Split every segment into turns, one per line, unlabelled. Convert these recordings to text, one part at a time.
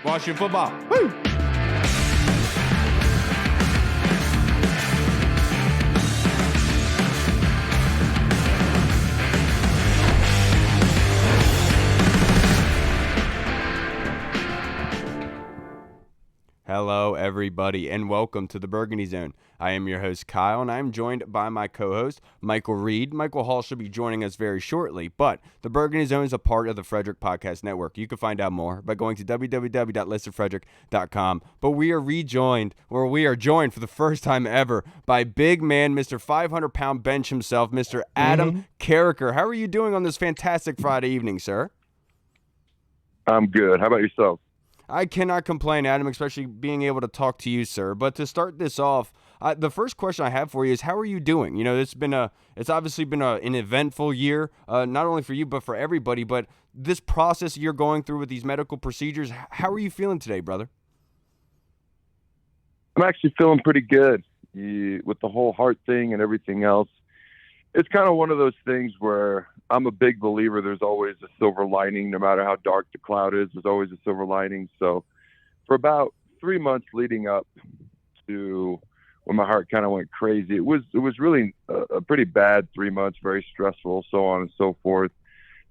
Washington football. Woo! Hello, everybody, and welcome to the Burgundy Zone. I am your host, Kyle, and I'm joined by my co-host, Michael Reed. Michael Hall should be joining us very shortly, but the Burgundy Zone is a part of the Frederick Podcast Network. You can find out more by going to www.listenfrederick.com. But we are joined for the first time ever by big man, Mr. 500-pound bench himself, Mr. Adam Carriker. How are you doing on this fantastic Friday evening, sir?
I'm good. How about yourself?
I cannot complain, Adam, especially being able to talk to you, sir. But to start this off, the first question I have for you is, how are you doing? You know, it's obviously been an eventful year, not only for you, but for everybody. But this process you're going through with these medical procedures, how are you feeling today, brother?
I'm actually feeling pretty good with the whole heart thing and everything else. It's kind of one of those things where I'm a big believer there's always a silver lining. No matter how dark the cloud is, there's always a silver lining. So for about 3 months leading up to when my heart kind of went crazy, it was really a pretty bad 3 months, very stressful, so on and so forth.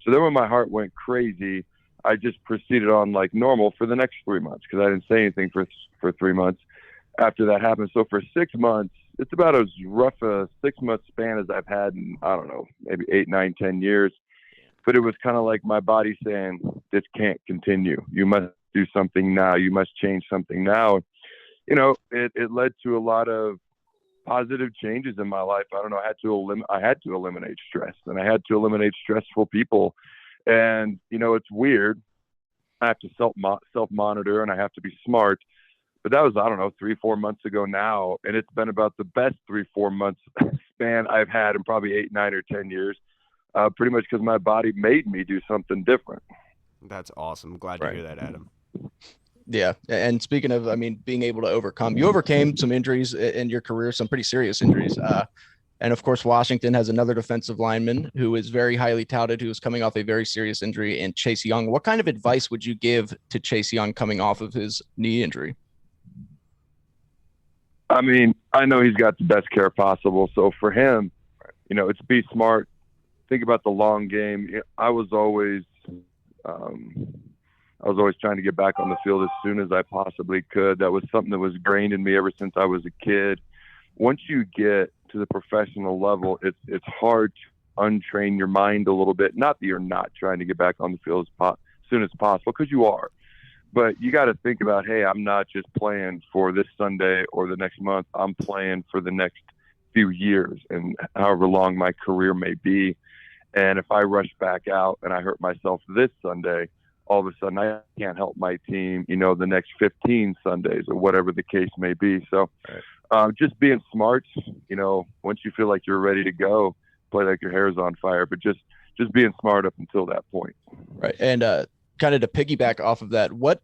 So then when my heart went crazy, I just proceeded on like normal for the next 3 months because I didn't say anything for 3 months after that happened. So for 6 months, it's about as rough a 6 month span as I've had in, I don't know, maybe 8, 9, 10 years. But it was kind of like my body saying, this can't continue. You must do something now. You must change something now. You know, it led to a lot of positive changes in my life. I don't know. I had to eliminate stress, and I had to eliminate stressful people. And, you know, it's weird. I have to self-monitor, and I have to be smart. But that was, I don't know, 3-4 months ago now. And it's been about the best 3-4 months span I've had in probably 8, 9, or 10 years, pretty much because my body made me do something different.
That's awesome. Glad to hear that, Adam.
Yeah. And speaking of, being able to you overcame some injuries in your career, some pretty serious injuries. And of course, Washington has another defensive lineman who is very highly touted, who is coming off a very serious injury in Chase Young. What kind of advice would you give to Chase Young coming off of his knee injury?
I mean, I know he's got the best care possible. So for him, you know, it's be smart. Think about the long game. I was always trying to get back on the field as soon as I possibly could. That was something that was ingrained in me ever since I was a kid. Once you get to the professional level, it's hard to untrain your mind a little bit. Not that you're not trying to get back on the field as soon as possible, because you are. But you got to think about, hey, I'm not just playing for this Sunday or the next month. I'm playing for the next few years and however long my career may be. And if I rush back out and I hurt myself this Sunday, all of a sudden I can't help my team, you know, the next 15 Sundays or whatever the case may be. So just being smart, you know, once you feel like you're ready to go, play like your hair's on fire, but just being smart up until that point.
Right. And, kind of to piggyback off of that, what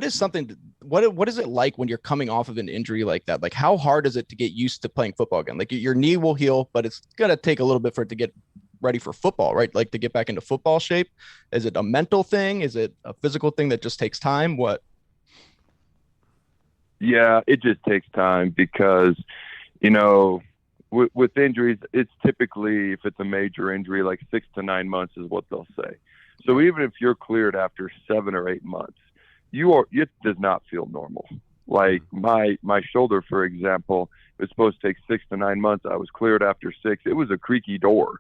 is it like when you're coming off of an injury like that? Like, how hard is it to get used to playing football again? Like, your knee will heal, but it's going to take a little bit for it to get ready for football, right? Like, to get back into football shape. Is it a mental thing? Is it a physical thing that just takes time? What?
Yeah, it just takes time because, you know, with injuries, it's typically, if it's a major injury, like 6 to 9 months is what they'll say. So even if you're cleared after 7 or 8 months, it does not feel normal. Like my shoulder, for example, was supposed to take 6 to 9 months. I was cleared after 6. It was a creaky door.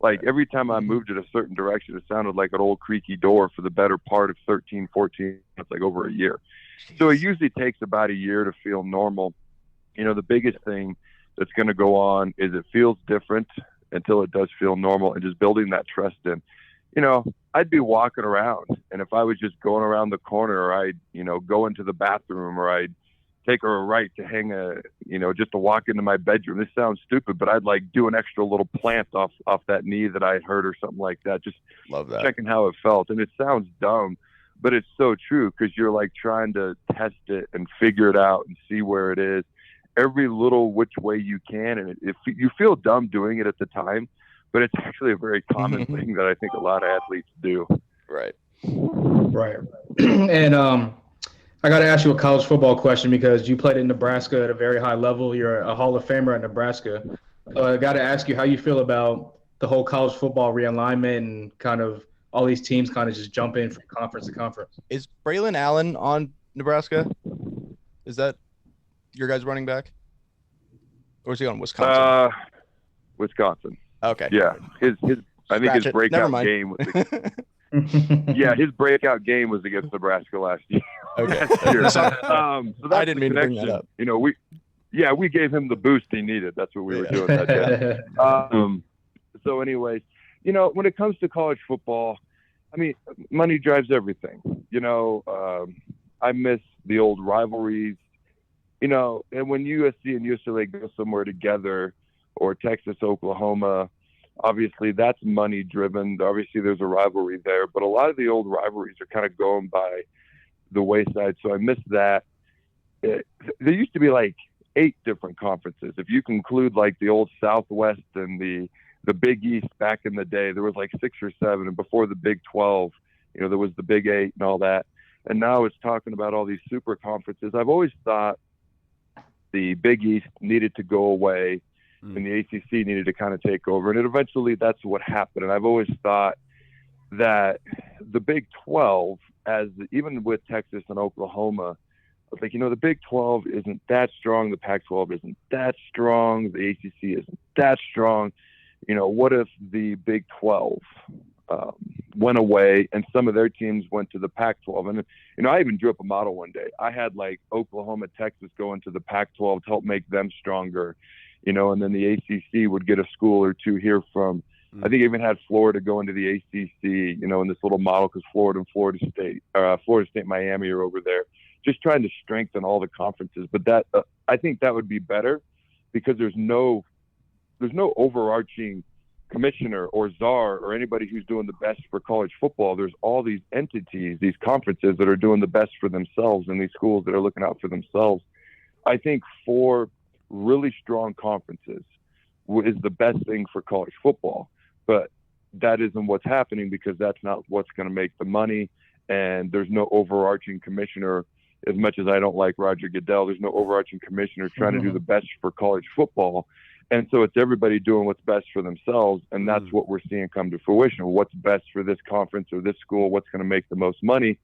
Like every time I moved it a certain direction, it sounded like an old creaky door for the better part of 13, 14 months, like over a year. So it usually takes about a year to feel normal. You know, the biggest thing that's going to go on is it feels different until it does feel normal, and just building that trust in. You know, I'd be walking around, and if I was just going around the corner, or I'd, you know, go into the bathroom, or I'd take a right to just to walk into my bedroom. This sounds stupid, but I'd like do an extra little plant off that knee that I hurt or something like that. Just
love that.
Checking how it felt. And it sounds dumb, but it's so true, because you're like trying to test it and figure it out and see where it is every little which way you can. And if you feel dumb doing it at the time, but it's actually a very common thing that I think a lot of athletes do.
Right.
Right. And I got to ask you a college football question because you played in Nebraska at a very high level. You're a Hall of Famer at Nebraska. So I got to ask you how you feel about the whole college football realignment and kind of all these teams kind of just jump in from conference to conference.
Is Braylon Allen on Nebraska? Is that your guys running back? Or is he on Wisconsin?
Wisconsin.
Okay.
Yeah. I think his breakout game was his breakout game was against Nebraska last year.
Okay.
So
I didn't mean to bring that up.
We gave him the boost he needed. That's what we were doing that day. So anyways, when it comes to college football, I mean, money drives everything. I miss the old rivalries, and when USC and UCLA go somewhere together, or Texas, Oklahoma, obviously that's money driven. Obviously there's a rivalry there, but a lot of the old rivalries are kind of going by the wayside. So I miss that. There used to be like 8 different conferences. If you conclude like the old Southwest and the Big East back in the day, there was like 6 or 7. And before the Big 12, there was the Big 8 and all that. And now it's talking about all these super conferences. I've always thought the Big East needed to go away and the ACC needed to kind of take over. And eventually that's what happened. And I've always thought that the Big 12, even with Texas and Oklahoma, I was like, the Big 12 isn't that strong. The Pac-12 isn't that strong. The ACC isn't that strong. What if the Big 12 went away and some of their teams went to the Pac-12? And, I even drew up a model one day. I had like Oklahoma, Texas go into the Pac-12 to help make them stronger, and then the ACC would get a school or two here from, I think I even had Florida go into the ACC, in this little model, because Florida and Florida State, Miami are over there, just trying to strengthen all the conferences. But that I think that would be better, because there's no overarching commissioner or czar or anybody who's doing the best for college football. There's all these entities, these conferences that are doing the best for themselves, and these schools that are looking out for themselves. I think 4 really strong conferences is the best thing for college football, but that isn't what's happening, because that's not what's going to make the money. And there's no overarching commissioner. As much as I don't like Roger Goodell, there's no overarching commissioner trying to do the best for college football. And so it's everybody doing what's best for themselves. And that's what we're seeing come to fruition. What's best for this conference or this school, what's going to make the most money.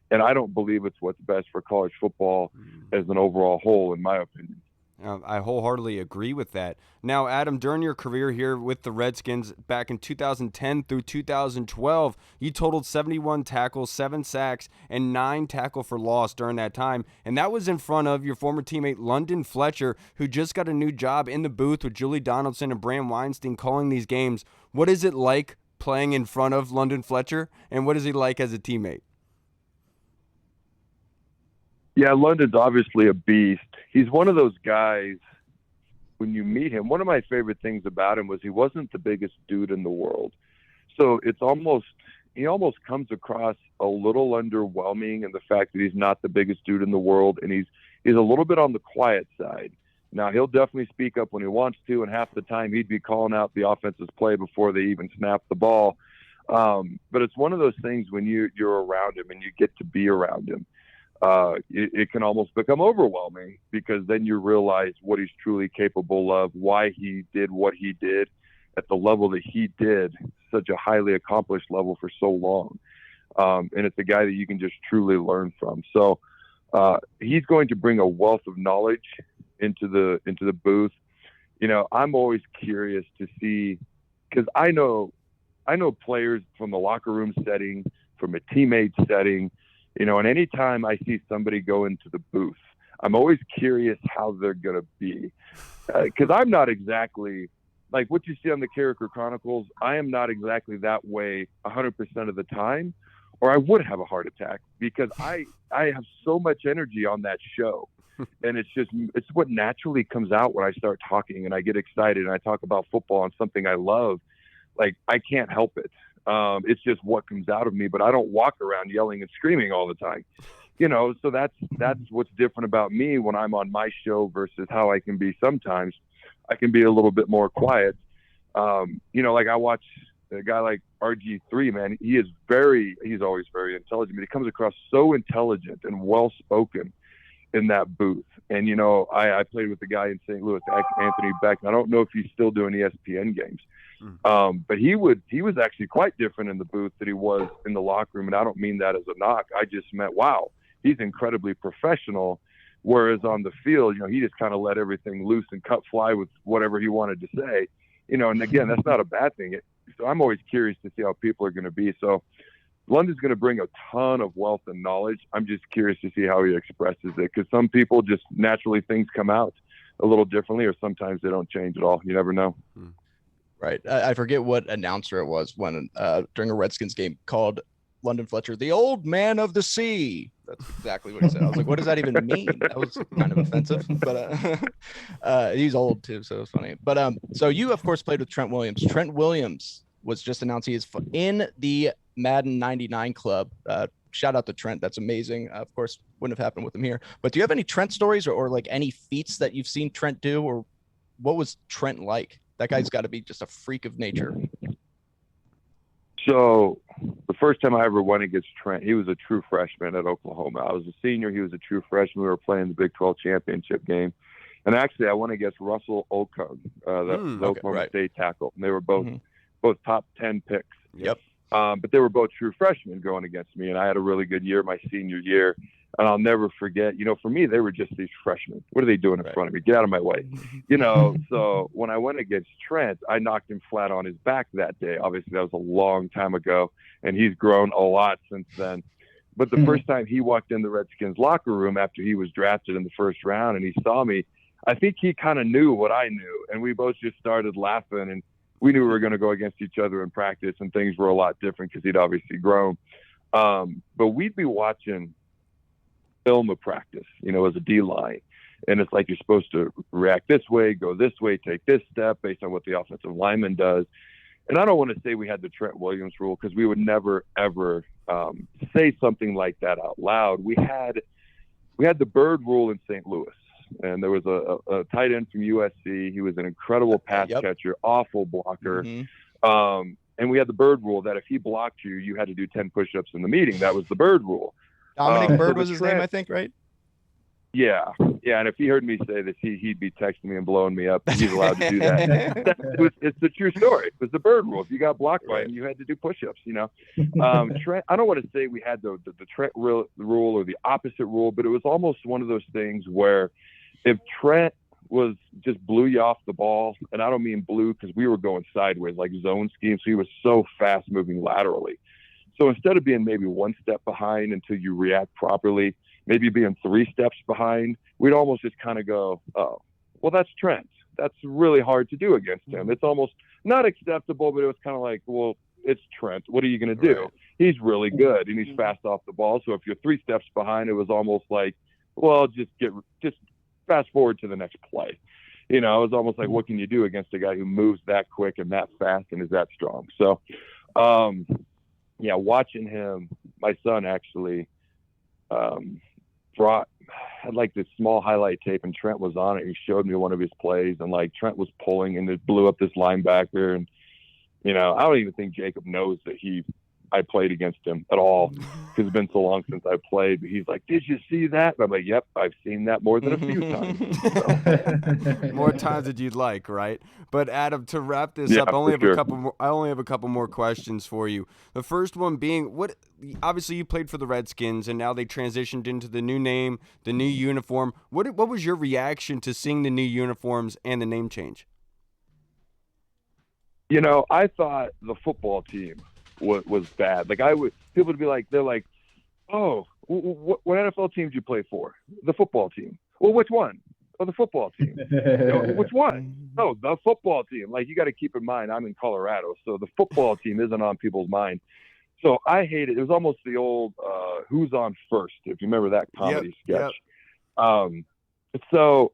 And I don't believe it's what's best for college football as an overall whole, in my opinion.
I wholeheartedly agree with that. Now, Adam, during your career here with the Redskins back in 2010 through 2012, you totaled 71 tackles, 7 sacks, and 9 tackle for loss during that time. And that was in front of your former teammate London Fletcher, who just got a new job in the booth with Julie Donaldson and Bram Weinstein calling these games. What is it like playing in front of London Fletcher, and what is he like as a teammate?
Yeah, London's obviously a beast. He's one of those guys, when you meet him, one of my favorite things about him was he wasn't the biggest dude in the world. So he almost comes across a little underwhelming in the fact that he's not the biggest dude in the world, and he's a little bit on the quiet side. Now, he'll definitely speak up when he wants to, and half the time he'd be calling out the offense's play before they even snap the ball. But it's one of those things when you're around him and you get to be around him. It can almost become overwhelming, because then you realize what he's truly capable of, why he did what he did at the level that he did, such a highly accomplished level for so long. And it's a guy that you can just truly learn from. So he's going to bring a wealth of knowledge into the booth. I'm always curious to see, because I know players from the locker room setting, from a teammate setting, and anytime I see somebody go into the booth, I'm always curious how they're going to be. Because I'm not exactly like what you see on the Carriker Chronicles. I am not exactly that way 100% of the time, or I would have a heart attack, because I have so much energy on that show. And it's what naturally comes out when I start talking and I get excited and I talk about football and something I love. Like, I can't help it. It's just what comes out of me, but I don't walk around yelling and screaming all the time, so that's what's different about me when I'm on my show versus how I can be sometimes. I can be a little bit more quiet. Like I watch a guy like RG3, man, he's always very intelligent, but he comes across so intelligent and well-spoken in that booth. And, you know, I played with the guy in St. Louis, Anthony Beck. I don't know if he's still doing ESPN games. But he was actually quite different in the booth than he was in the locker room. And I don't mean that as a knock. I just meant, wow, he's incredibly professional. Whereas on the field, you know, he just kind of let everything loose and cut fly with whatever he wanted to say, you know, and again, that's not a bad thing. So I'm always curious to see how people are going to be. So London's going to bring a ton of wealth and knowledge. I'm just curious to see how he expresses it, because some people just naturally things come out a little differently, or sometimes they don't change at all. You never know.
Right. I forget what announcer it was when during a Redskins game called London Fletcher the old man of the sea. That's exactly what he said. I was like, what does that even mean? That was kind of offensive, but he's old too, so it's funny. But so you, of course, played with Trent Williams. Trent Williams was just announced he is in the Madden 99 club. Shout out to Trent. That's amazing. Of course, wouldn't have happened with him here. But do you have any Trent stories or like any feats that you've seen Trent do, or what was Trent like? That guy's got to be just a freak of nature.
So the first time I ever went against Trent, he was a true freshman at Oklahoma. I was a senior. He was a true freshman. We were playing the Big 12 championship game. And actually, I went against Russell Okung, the Oklahoma State tackle. And they were both top 10 picks.
Yep.
But they were both true freshmen going against me. And I had a really good year my senior year. And I'll never forget, you know, for me, they were just these freshmen. What are they doing in front of me? Get out of my way. You know, so when I went against Trent, I knocked him flat on his back that day. Obviously, that was a long time ago, and he's grown a lot since then. But the first time he walked in the Redskins locker room after he was drafted in the first round and he saw me, I think he kind of knew what I knew. And we both just started laughing, and we knew we were going to go against each other in practice, and things were a lot different because he'd obviously grown. But we'd be watching film of practice, you know, as a D-line. And it's like you're supposed to react this way, go this way, take this step based on what the offensive lineman does. And I don't want to say we had the Trent Williams rule, because we would never, ever say something like that out loud. We had the bird rule in St. Louis. And there was a tight end from USC. He was an incredible pass catcher, awful blocker. And we had the bird rule that if he blocked you, you had to do 10 push-ups in the meeting. That was the bird rule.
Dominic Bird was his name, I think, right?
Yeah. And if he heard me say this, he'd be texting me and blowing me up. He's allowed to do that. It's the true story. It was the bird rule. If you got blocked by him, you had to do push-ups, you know. Trent, I don't want to say we had the Trent rule or the opposite rule, but it was almost one of those things where if Trent was just blew you off the ball, and I don't mean blew because we were going sideways, like zone scheme, so he was so fast moving laterally. So instead of being maybe one step behind until you react properly, maybe being 3 steps behind, we'd almost just kind of go, oh, well, that's Trent. That's really hard to do against him. It's almost not acceptable, but it was kind of like, well, it's Trent. What are you going to do? Right. He's really good, and he's fast off the ball. So if you're 3 steps behind, it was almost like, well, just fast forward to the next play. You know, it was almost like, what can you do against a guy who moves that quick and that fast and is that strong? So, yeah, watching him, my son actually had like this small highlight tape, and Trent was on it. He showed me one of his plays, and like Trent was pulling and it blew up this linebacker. And, you know, I don't even think Jacob knows that I played against him at all, because it's been so long since I played. But he's like, did you see that? And I'm like, yep, I've seen that more than a few times.
So. More times than you'd like, right? But Adam, to wrap this up, I only have a couple more questions for you. The first one being, obviously you played for the Redskins, and now they transitioned into the new name, the new uniform. What was your reaction to seeing the new uniforms and the name change?
You know, I thought the football team was bad. Like people would be like, they're like, oh, what NFL team did you play for? The football team. Well, which one? Oh, the football team. Which one? No, the football team. Like, you got to keep in mind, I'm in Colorado, so the football team isn't on people's mind. So I hate it. It was almost the old Who's on First, if you remember that comedy sketch. So,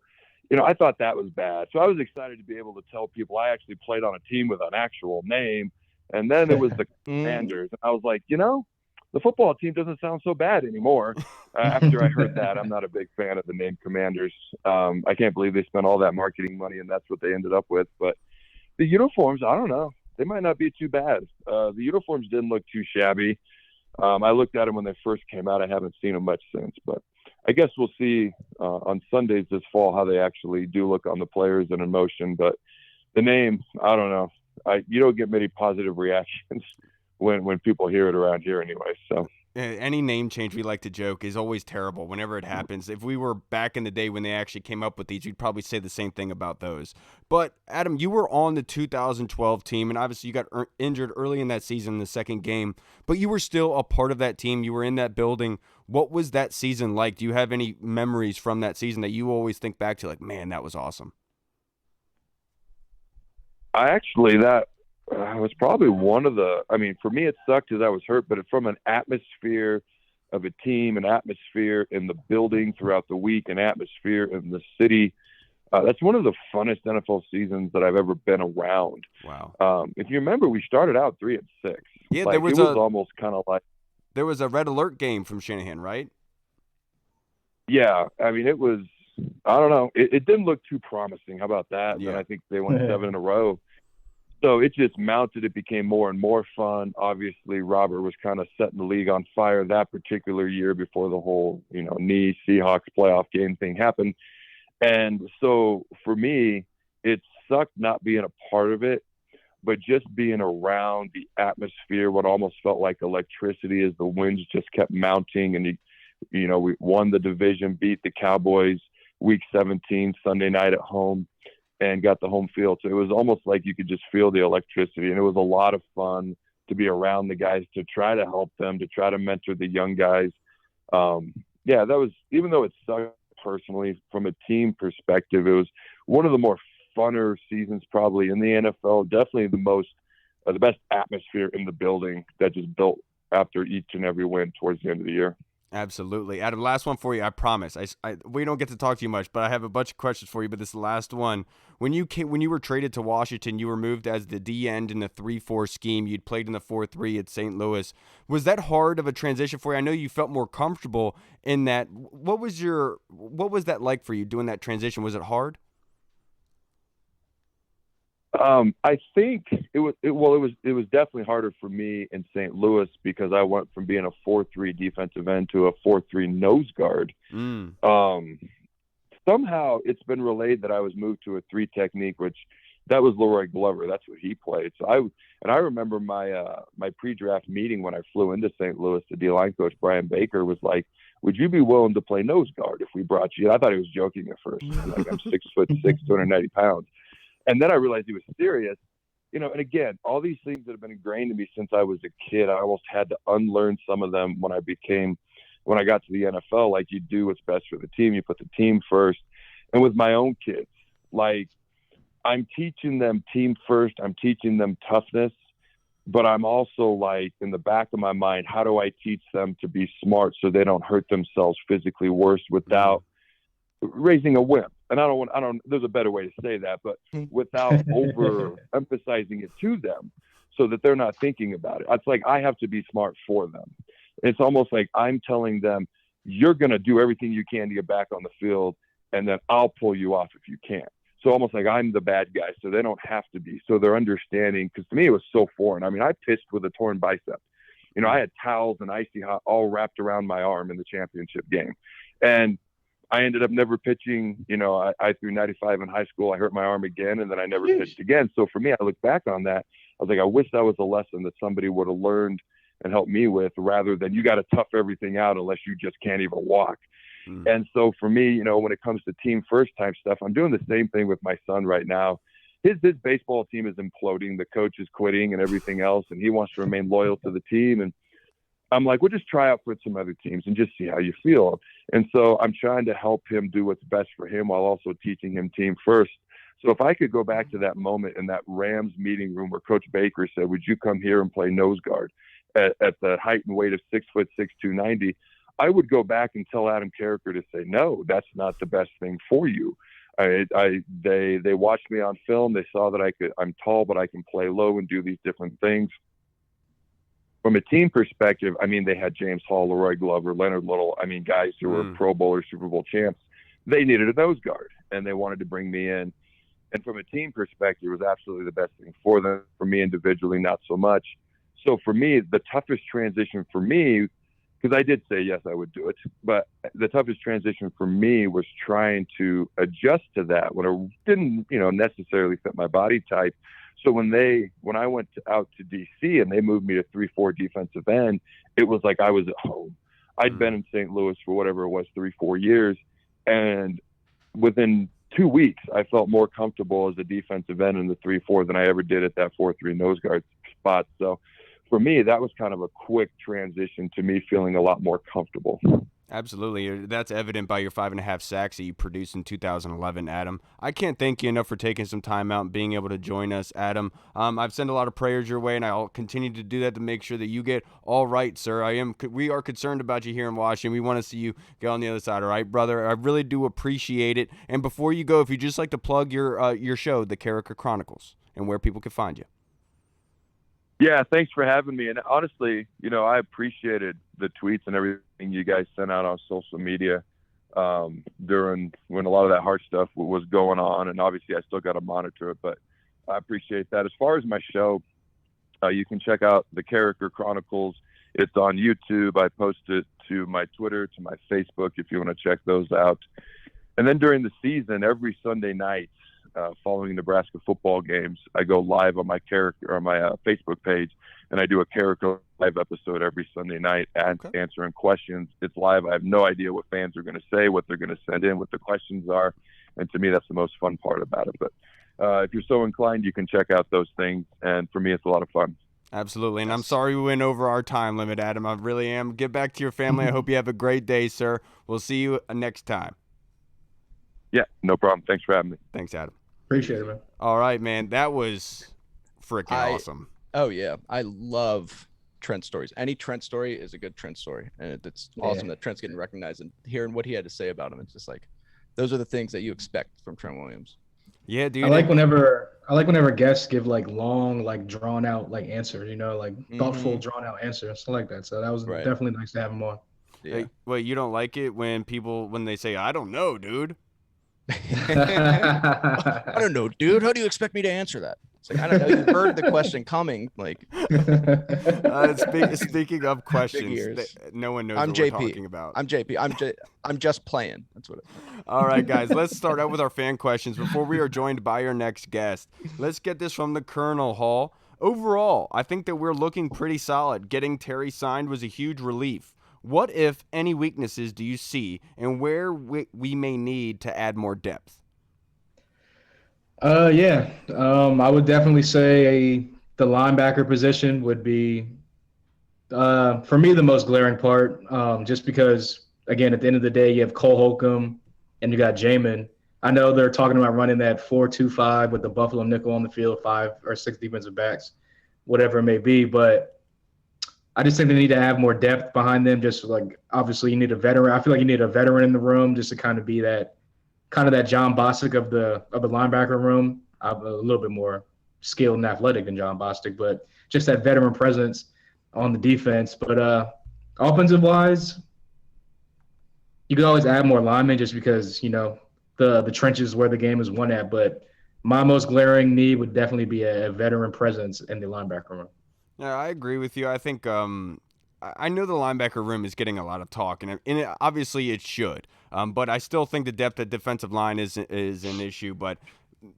you know, I thought that was bad. So I was excited to be able to tell people I actually played on a team with an actual name. And then it was the Commanders. And I was like, you know, the football team doesn't sound so bad anymore. After I heard that, I'm not a big fan of the name Commanders. I can't believe they spent all that marketing money and that's what they ended up with. But the uniforms, I don't know. they might not be too bad. The uniforms didn't look too shabby. I looked at them when they first came out. I haven't seen them much since, but I guess we'll see on Sundays this fall how they actually do look on the players and in motion. But the name, I don't know. You don't get many positive reactions when people hear it around here anyway. So
any name change, we like to joke, is always terrible whenever it happens. If we were back in the day when they actually came up with these, we'd probably say the same thing about those. But Adam, you were on the 2012 team, and obviously you got injured early in that season in the second game, but you were still a part of that team. You were in that building. What was that season like? Do you have any memories from that season that you always think back to, like, man, that was awesome?
That was probably one of the, I mean, for me, it sucked because I was hurt, but from an atmosphere of a team, an atmosphere in the building throughout the week, an atmosphere in the city, that's one of the funnest NFL seasons that I've ever been around.
Wow.
If you remember, we started out 3-6.
Yeah,
like,
it was
almost kind of like.
There was a red alert game from Shanahan, right?
Yeah. I mean, it was, I don't know. It didn't look too promising. How about that?
Yeah.
And I think they went 7 in a row. So it just mounted. It became more and more fun. Obviously, Robert was kind of setting the league on fire that particular year before the whole, knee Seahawks playoff game thing happened. And so for me, it sucked not being a part of it, but just being around the atmosphere, what almost felt like electricity as the winds just kept mounting. And, we won the division, beat the Cowboys week 17, Sunday night at home, and got the home field. So it was almost like you could just feel the electricity. And it was a lot of fun to be around the guys, to try to help them, to try to mentor the young guys. That was, even though it sucked personally, from a team perspective, it was one of the more funner seasons probably in the NFL. Definitely the best atmosphere in the building that just built after each and every win towards the end of the year.
Absolutely. Adam, last one for you, I promise. We don't get to talk to you much, but I have a bunch of questions for you, but this is the last one. When you were traded to Washington, you were moved as the D end in the 3-4 scheme. You'd played in the 4-3 at St. Louis. Was that hard of a transition for you? I know you felt more comfortable in that. What was that like for you doing that transition? Was it hard?
I think it was definitely harder for me in St. Louis because I went from being a 4-3 defensive end to a 4-3 nose guard. Somehow it's been relayed that I was moved to a 3 technique, which that was Leroy Glover. That's what he played. So I remember my pre-draft meeting when I flew into St. Louis. The D-line coach Brian Baker was like, "Would you be willing to play nose guard if we brought you?" And I thought he was joking at first. Like, I'm 6'6", 290 pounds. And then I realized he was serious, and again, all these things that have been ingrained in me since I was a kid, I almost had to unlearn some of them when I got to the NFL. Like, you do what's best for the team. You put the team first. And with my own kids, like, I'm teaching them team first. I'm teaching them toughness, but I'm also, like, in the back of my mind, how do I teach them to be smart so they don't hurt themselves physically worse without raising a whip? And there's a better way to say that, but without overemphasizing it to them so that they're not thinking about it. It's like I have to be smart for them. It's almost like I'm telling them, you're going to do everything you can to get back on the field, and then I'll pull you off if you can't. So almost like I'm the bad guy, so they don't have to be. So they're understanding, because to me it was so foreign. I mean, I pitched with a torn bicep. I had towels and icy hot all wrapped around my arm in the championship game. And I ended up never pitching. I threw 95 in high school. I hurt my arm again, and then I never pitched again. So for me, I look back on that. I was like, I wish that was a lesson that somebody would have learned and helped me with, rather than you got to tough everything out unless you just can't even walk. And so for me, when it comes to team first type stuff, I'm doing the same thing with my son right now. His baseball team is imploding. The coach is quitting and everything else, and he wants to remain loyal to the team. And I'm like, well, just try out for some other teams and just see how you feel. And so I'm trying to help him do what's best for him while also teaching him team first. So if I could go back to that moment in that Rams meeting room where Coach Baker said, "Would you come here and play nose guard at the height and weight of 6'6", 290, I would go back and tell Adam Carriker to say, no, that's not the best thing for you. They watched me on film. They saw that I'm tall, but I can play low and do these different things. From a team perspective, I mean, they had James Hall, Leroy Glover, Leonard Little. I mean, guys who were Pro Bowl or Super Bowl champs. They needed a nose guard, and they wanted to bring me in. And from a team perspective, it was absolutely the best thing for them. For me individually, not so much. So for me, the toughest transition for me, because I did say yes, I would do it, but the toughest transition for me was trying to adjust to that when it didn't, necessarily fit my body type. So when I went out to DC and they moved me to 3-4 defensive end, it was like I was at home. I'd been in St. Louis for whatever it was, 3-4 years, and within 2 weeks, I felt more comfortable as a defensive end in the 3-4 than I ever did at that 4-3 nose guard spot. So for me, that was kind of a quick transition to me feeling a lot more comfortable.
Absolutely. That's evident by your 5.5 sacks that you produced in 2011, Adam. I can't thank you enough for taking some time out and being able to join us, Adam. I've sent a lot of prayers your way, and I'll continue to do that to make sure that you get all right, sir. We are concerned about you here in Washington. We want to see you get on the other side, all right, brother? I really do appreciate it. And before you go, if you'd just like to plug your show, the Carriker Chronicles, and where people can find you.
Yeah, thanks for having me. And honestly, I appreciated the tweets and everything you guys sent out on social media during when a lot of that hard stuff was going on. And obviously, I still got to monitor it, but I appreciate that. As far as my show, you can check out the Carriker Chronicles. It's on YouTube. I post it to my Twitter, to my Facebook, if you want to check those out. And then during the season, every Sunday night, following Nebraska football games, I go live on my Facebook page, and I do a Carriker live episode every Sunday night answering questions. It's live. I have no idea what fans are going to say, what they're going to send in, what the questions are, and to me, that's the most fun part about it. But if you're so inclined, you can check out those things, and for me, it's a lot of fun.
Absolutely, and I'm sorry we went over our time limit, Adam. I really am. Get back to your family. I hope you have a great day, sir. We'll see you next time.
Yeah, no problem. Thanks for having me.
Thanks, Adam.
Appreciate it, man.
All right, man. That was freaking awesome.
Oh, yeah. I love Trent stories. Any Trent story is a good Trent story. And it's awesome that Trent's getting recognized, and hearing what he had to say about him. It's just like, those are the things that you expect from Trent Williams.
Yeah, dude.
I like whenever guests give like long, like drawn out like answers, thoughtful, drawn out answers. I like that. So that was definitely nice to have him on.
Yeah.
Hey, wait, you don't like it when they say, I don't know, dude?
I don't know, dude. How do you expect me to answer that? It's like, I don't know. You heard the question coming. Like,
speaking of questions, no one knows what we're talking about.
I'm JP. I'm just playing. That's what it is.
All right, guys. Let's start out with our fan questions before we are joined by our next guest. Let's get this from the Colonel Hall. Overall, I think that we're looking pretty solid. Getting Terry signed was a huge relief. What, if any, weaknesses do you see, and where we may need to add more depth?
I would definitely say the linebacker position would be, for me, the most glaring part, just because, again, at the end of the day, you have Cole Holcomb and you got Jamin. I know they're talking about running that 4-2-5 with the Buffalo nickel on the field, 5 or 6 defensive backs, whatever it may be, but I just think they need to have more depth behind them. Just like, obviously you need a veteran. I feel like you need a veteran in the room just to kind of be that John Bostic of the linebacker room. I'm a little bit more skilled and athletic than John Bostic, but just that veteran presence on the defense. But offensive wise, you could always add more linemen just because, the trenches where the game is won at. But my most glaring need would definitely be a veteran presence in the linebacker room.
Yeah, I agree with you. I think I know the linebacker room is getting a lot of talk, and obviously it should. But I still think the depth at defensive line is an issue. But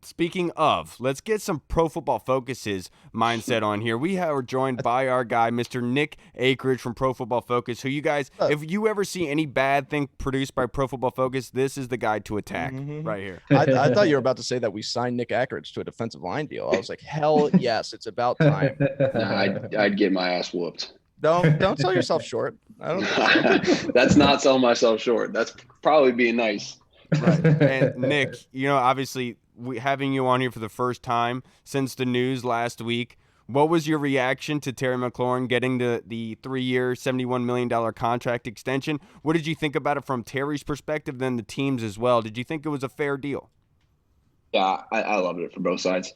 speaking of, let's get some Pro Football Focus's mindset on here. We are joined by our guy, Mr. Nick Akridge from Pro Football Focus, who you guys, if you ever see any bad thing produced by Pro Football Focus, this is the guy to attack right here.
I thought you were about to say that we signed Nick Akridge to a defensive line deal. I was like, hell yes, it's about time.
Nah, I'd get my ass whooped.
Don't sell yourself short. I don't.
That's not selling myself short. That's probably being nice.
Right. And Nick, obviously having you on here for the first time since the news last week, what was your reaction to Terry Mclaurins getting the 3-year, $71 million contract extension? What did you think about it from Terry's perspective, then the team's as well? Did you think it was a fair deal?
Yeah, I loved it for both sides.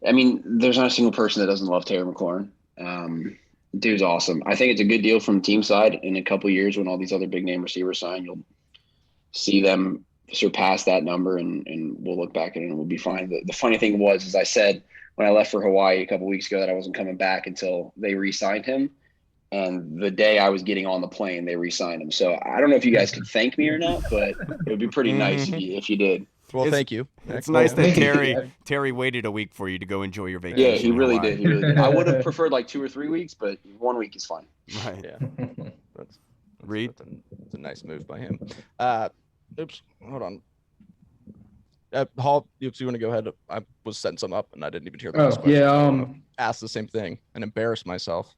I mean, there's not a single person that doesn't love Terry Mclaurins. Dude's awesome. I think it's a good deal from the team side. In a couple of years when all these other big name receivers sign, you'll see them surpass that number, and we'll look back at it and we'll be fine. The funny thing was, as I said when I left for Hawaii a couple of weeks ago, that I wasn't coming back until they re-signed him. And the day I was getting on the plane, they re-signed him. So I don't know if you guys could thank me or not, but it would be pretty nice if you did.
Well, thank you.
It's nice that Terry waited a week for you to go enjoy your vacation.
Yeah, he really did. He really did. I would have preferred like 2 or 3 weeks, but 1 week is fine.
Right.
Yeah. That's a nice move by him. Oops. Hold on. Hall, you want to go ahead? I was setting some up and I didn't even hear the first question.
Yeah.
Ask the same thing and embarrass myself.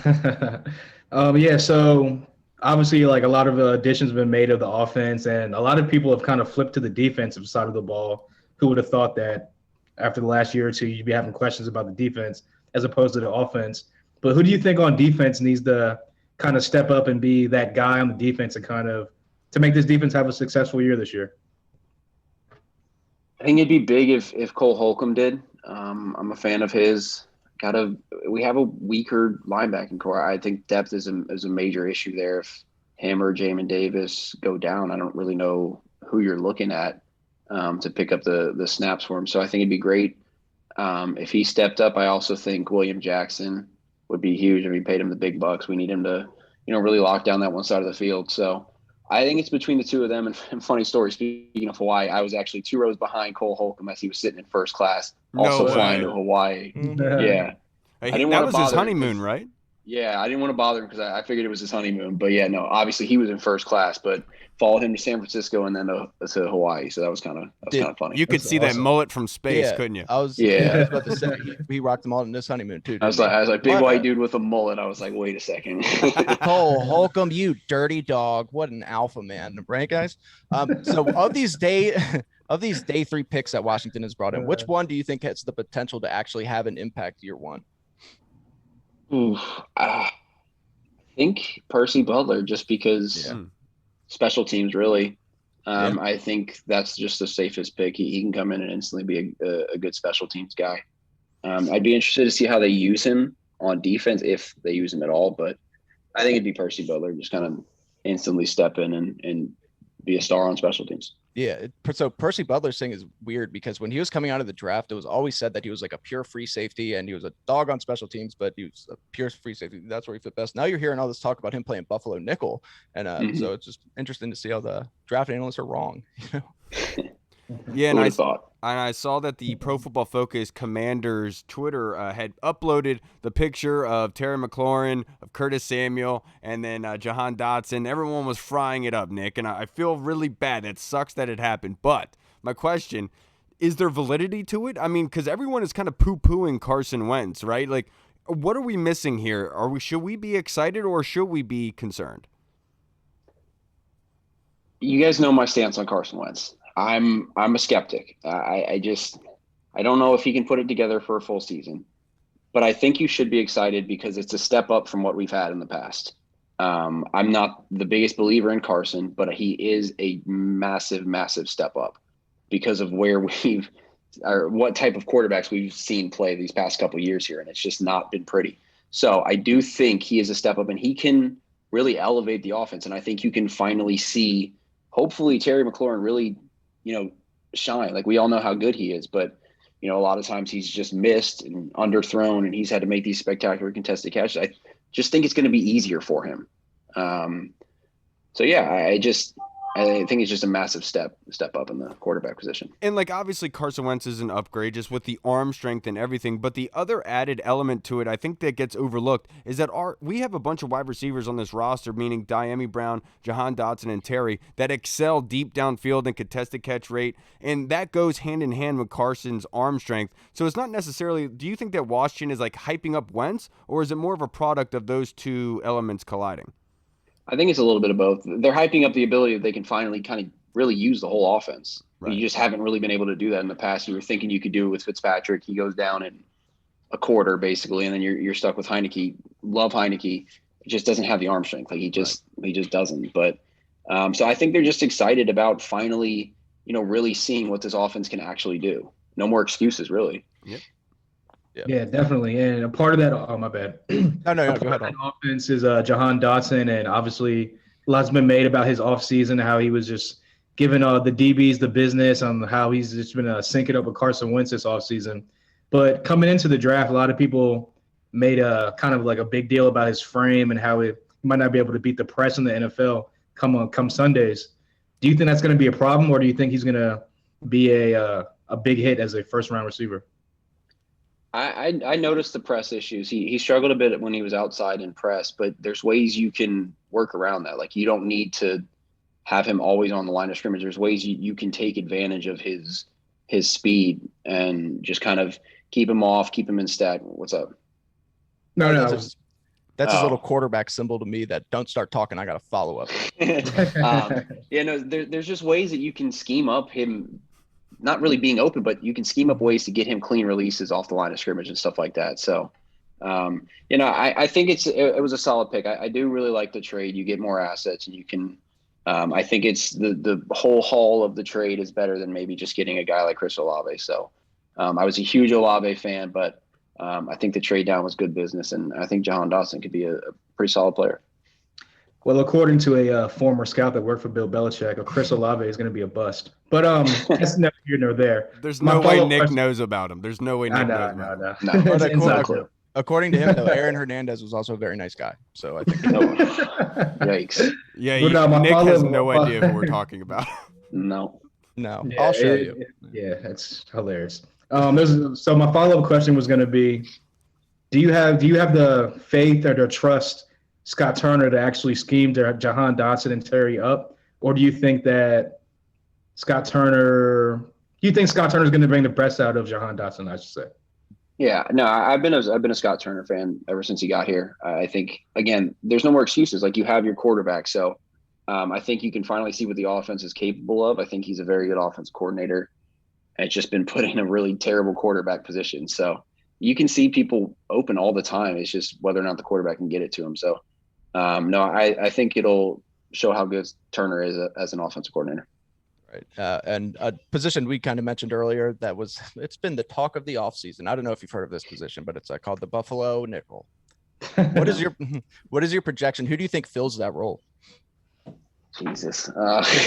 Yeah. So obviously, like a lot of additions have been made of the offense, and a lot of people have kind of flipped to the defensive side of the ball. Who would have thought that after the last year or two, you'd be having questions about the defense as opposed to the offense? But who do you think on defense needs to kind of step up and be that guy on the defense and kind of to make this defense have a successful year this year?
I think it'd be big if Cole Holcomb did. I'm a fan of his. We have a weaker linebacking core. I think depth is a major issue there. If him or Jamin Davis go down, I don't really know who you're looking at to pick up the snaps for him. So I think it'd be great if he stepped up. I also think William Jackson would be huge. I mean, paid him the big bucks. We need him to, really lock down that one side of the field. So I think it's between the two of them. And funny story, speaking of Hawaii, I was actually 2 rows behind Cole Holcomb as he was sitting in first class, also flying to Hawaii.
Mm-hmm.
Yeah.
That was his honeymoon, right?
Yeah, I didn't want to bother him because I figured it was his honeymoon. But yeah, no, obviously he was in first class, but followed him to San Francisco and then to Hawaii. So that was kind of funny.
You could see that mullet from space, couldn't you?
I was about to say he rocked the mullet in this honeymoon too.
I was like big white dude with a mullet. I was like, wait a second.
Cole Holcomb, you dirty dog! What an alpha man, right, guys? So of these day 3 picks that Washington has brought in, which one do you think has the potential to actually have an impact year one?
I think Percy Butler, just because special teams, really. I think that's just the safest pick. He can come in and instantly be a good special teams guy. I'd be interested to see how they use him on defense, if they use him at all. But I think it'd be Percy Butler, just kind of instantly step in and be a star on special teams.
Yeah. So Percy Butler's thing is weird because when he was coming out of the draft, it was always said that he was like a pure free safety and he was a dog on special teams, but he was a pure free safety. That's where he fit best. Now you're hearing all this talk about him playing Buffalo nickel. And so it's just interesting to see how the draft analysts are wrong.
Yeah, and I saw that the Pro Football Focus Commanders Twitter had uploaded the picture of Terry McLaurin, of Curtis Samuel, and then Jahan Dotson. Everyone was frying it up, Nick, and I feel really bad. It sucks that it happened. But my question, is there validity to it? I mean, because everyone is kind of poo-pooing Carson Wentz, right? Like, what are we missing here? Should we be excited or should we be concerned?
You guys know my stance on Carson Wentz. I'm a skeptic. I don't know if he can put it together for a full season, but I think you should be excited because it's a step up from what we've had in the past. I'm not the biggest believer in Carson, but he is a massive, massive step up because of where what type of quarterbacks we've seen play these past couple of years here. And it's just not been pretty. So I do think he is a step up and he can really elevate the offense. And I think you can finally see, hopefully, Terry McLaurin really, shine. Like, we all know how good he is, but a lot of times he's just missed and underthrown and he's had to make these spectacular contested catches. I just think it's going to be easier for him. So yeah, I think it's just a massive step up in the quarterback position.
And obviously Carson Wentz is an upgrade just with the arm strength and everything, but the other added element to it, I think that gets overlooked, is that we have a bunch of wide receivers on this roster, meaning Diami Brown, Jahan Dotson, and Terry, that excel deep downfield and contested catch rate, and that goes hand in hand with Carson's arm strength. So it's not necessarily, do you think that Washington is hyping up Wentz, or is it more of a product of those two elements colliding?
I think it's a little bit of both. They're hyping up the ability that they can finally kind of really use the whole offense. Right. You just haven't really been able to do that in the past. You were thinking you could do it with Fitzpatrick. He goes down in a quarter basically, and then you're stuck with Heineke. Love Heineke. It just doesn't have the arm strength. He just doesn't. But so I think they're just excited about finally, really seeing what this offense can actually do. No more excuses, really.
Yep.
Yeah, definitely. And a part of that, my bad.
No, go ahead.
That offense is Jahan Dotson, and obviously a lot's been made about his offseason, how he was just giving the DBs the business on how he's just been syncing up with Carson Wentz this offseason. But coming into the draft, a lot of people made a kind of like a big deal about his frame and how he might not be able to beat the press in the NFL come Sundays. Do you think that's going to be a problem, or do you think he's going to be a big hit as a first-round receiver?
I noticed the press issues. He struggled a bit when he was outside in press, but there's ways you can work around that. Like, you don't need to have him always on the line of scrimmage. There's ways you can take advantage of his speed and just kind of keep him off, keep him in stat. What's up?
No.
That's his little quarterback symbol to me that don't start talking. I got to follow up.
There's just ways that you can scheme up him, not really being open, but you can scheme up ways to get him clean releases off the line of scrimmage and stuff like that. So, I think it was a solid pick. I do really like the trade. You get more assets and you can, I think it's the whole haul of the trade is better than maybe just getting a guy like Chris Olave. So, I was a huge Olave fan, but I think the trade down was good business, and I think Jahan Dotson could be a pretty solid player.
Well, according to a former scout that worked for Bill Belichick, Chris Olave is going to be a bust. But that's neither here nor there.
There's no way Nick knows about him. There's no way Nick knows about him.
No.
But according to him, though, Aaron Hernandez was also a very nice guy. So I think.
Yikes.
Yeah, Nick has no idea who we're talking about.
No.
Yeah, I'll show you.
Yeah, that's hilarious. So my follow-up question was going to be, do you have the faith or the trust Scott Turner to actually scheme Jahan Dotson and Terry up, or do you think Scott Turner is going to bring the best out of Jahan Dotson, I should say?
Yeah, no, I've been a Scott Turner fan ever since he got here. I think, again, there's no more excuses. Like, you have your quarterback, so I think you can finally see what the offense is capable of. I think he's a very good offensive coordinator. It's just been put in a really terrible quarterback position. So you can see people open all the time. It's just whether or not the quarterback can get it to him. So, I think it'll show how good Turner is as an offensive coordinator.
Right. And a position we kind of mentioned earlier it's been the talk of the offseason. I don't know if you've heard of this position, but it's called the Buffalo nickel. What is your projection? Who do you think fills that role?
Jesus.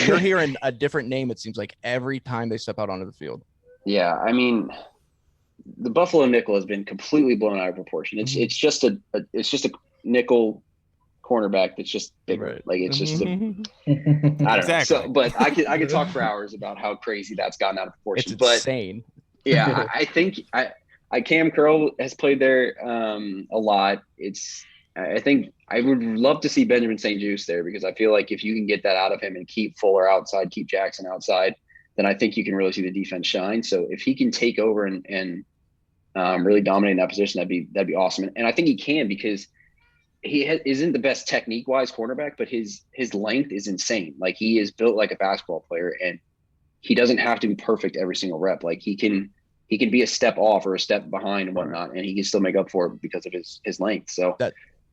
You're hearing a different name, it seems like, every time they step out onto the field.
Yeah, I mean, the Buffalo nickel has been completely blown out of proportion. It's just a nickel cornerback that's just bigger.
Right.
Like, it's just I don't know. So, but I could talk for hours about how crazy that's gotten out of proportion.
It's insane.
Yeah, I think Cam Curl has played there a lot. I think I would love to see Benjamin St. Juste there, because I feel like if you can get that out of him and keep Fuller outside, keep Jackson outside, then I think you can really see the defense shine. So if he can take over and really dominate in that position, that'd be awesome. And I think he can, because he isn't the best technique-wise cornerback, but his length is insane. Like, he is built like a basketball player, and he doesn't have to be perfect every single rep. Like, he can be a step off or a step behind and whatnot, and he can still make up for it because of his length. So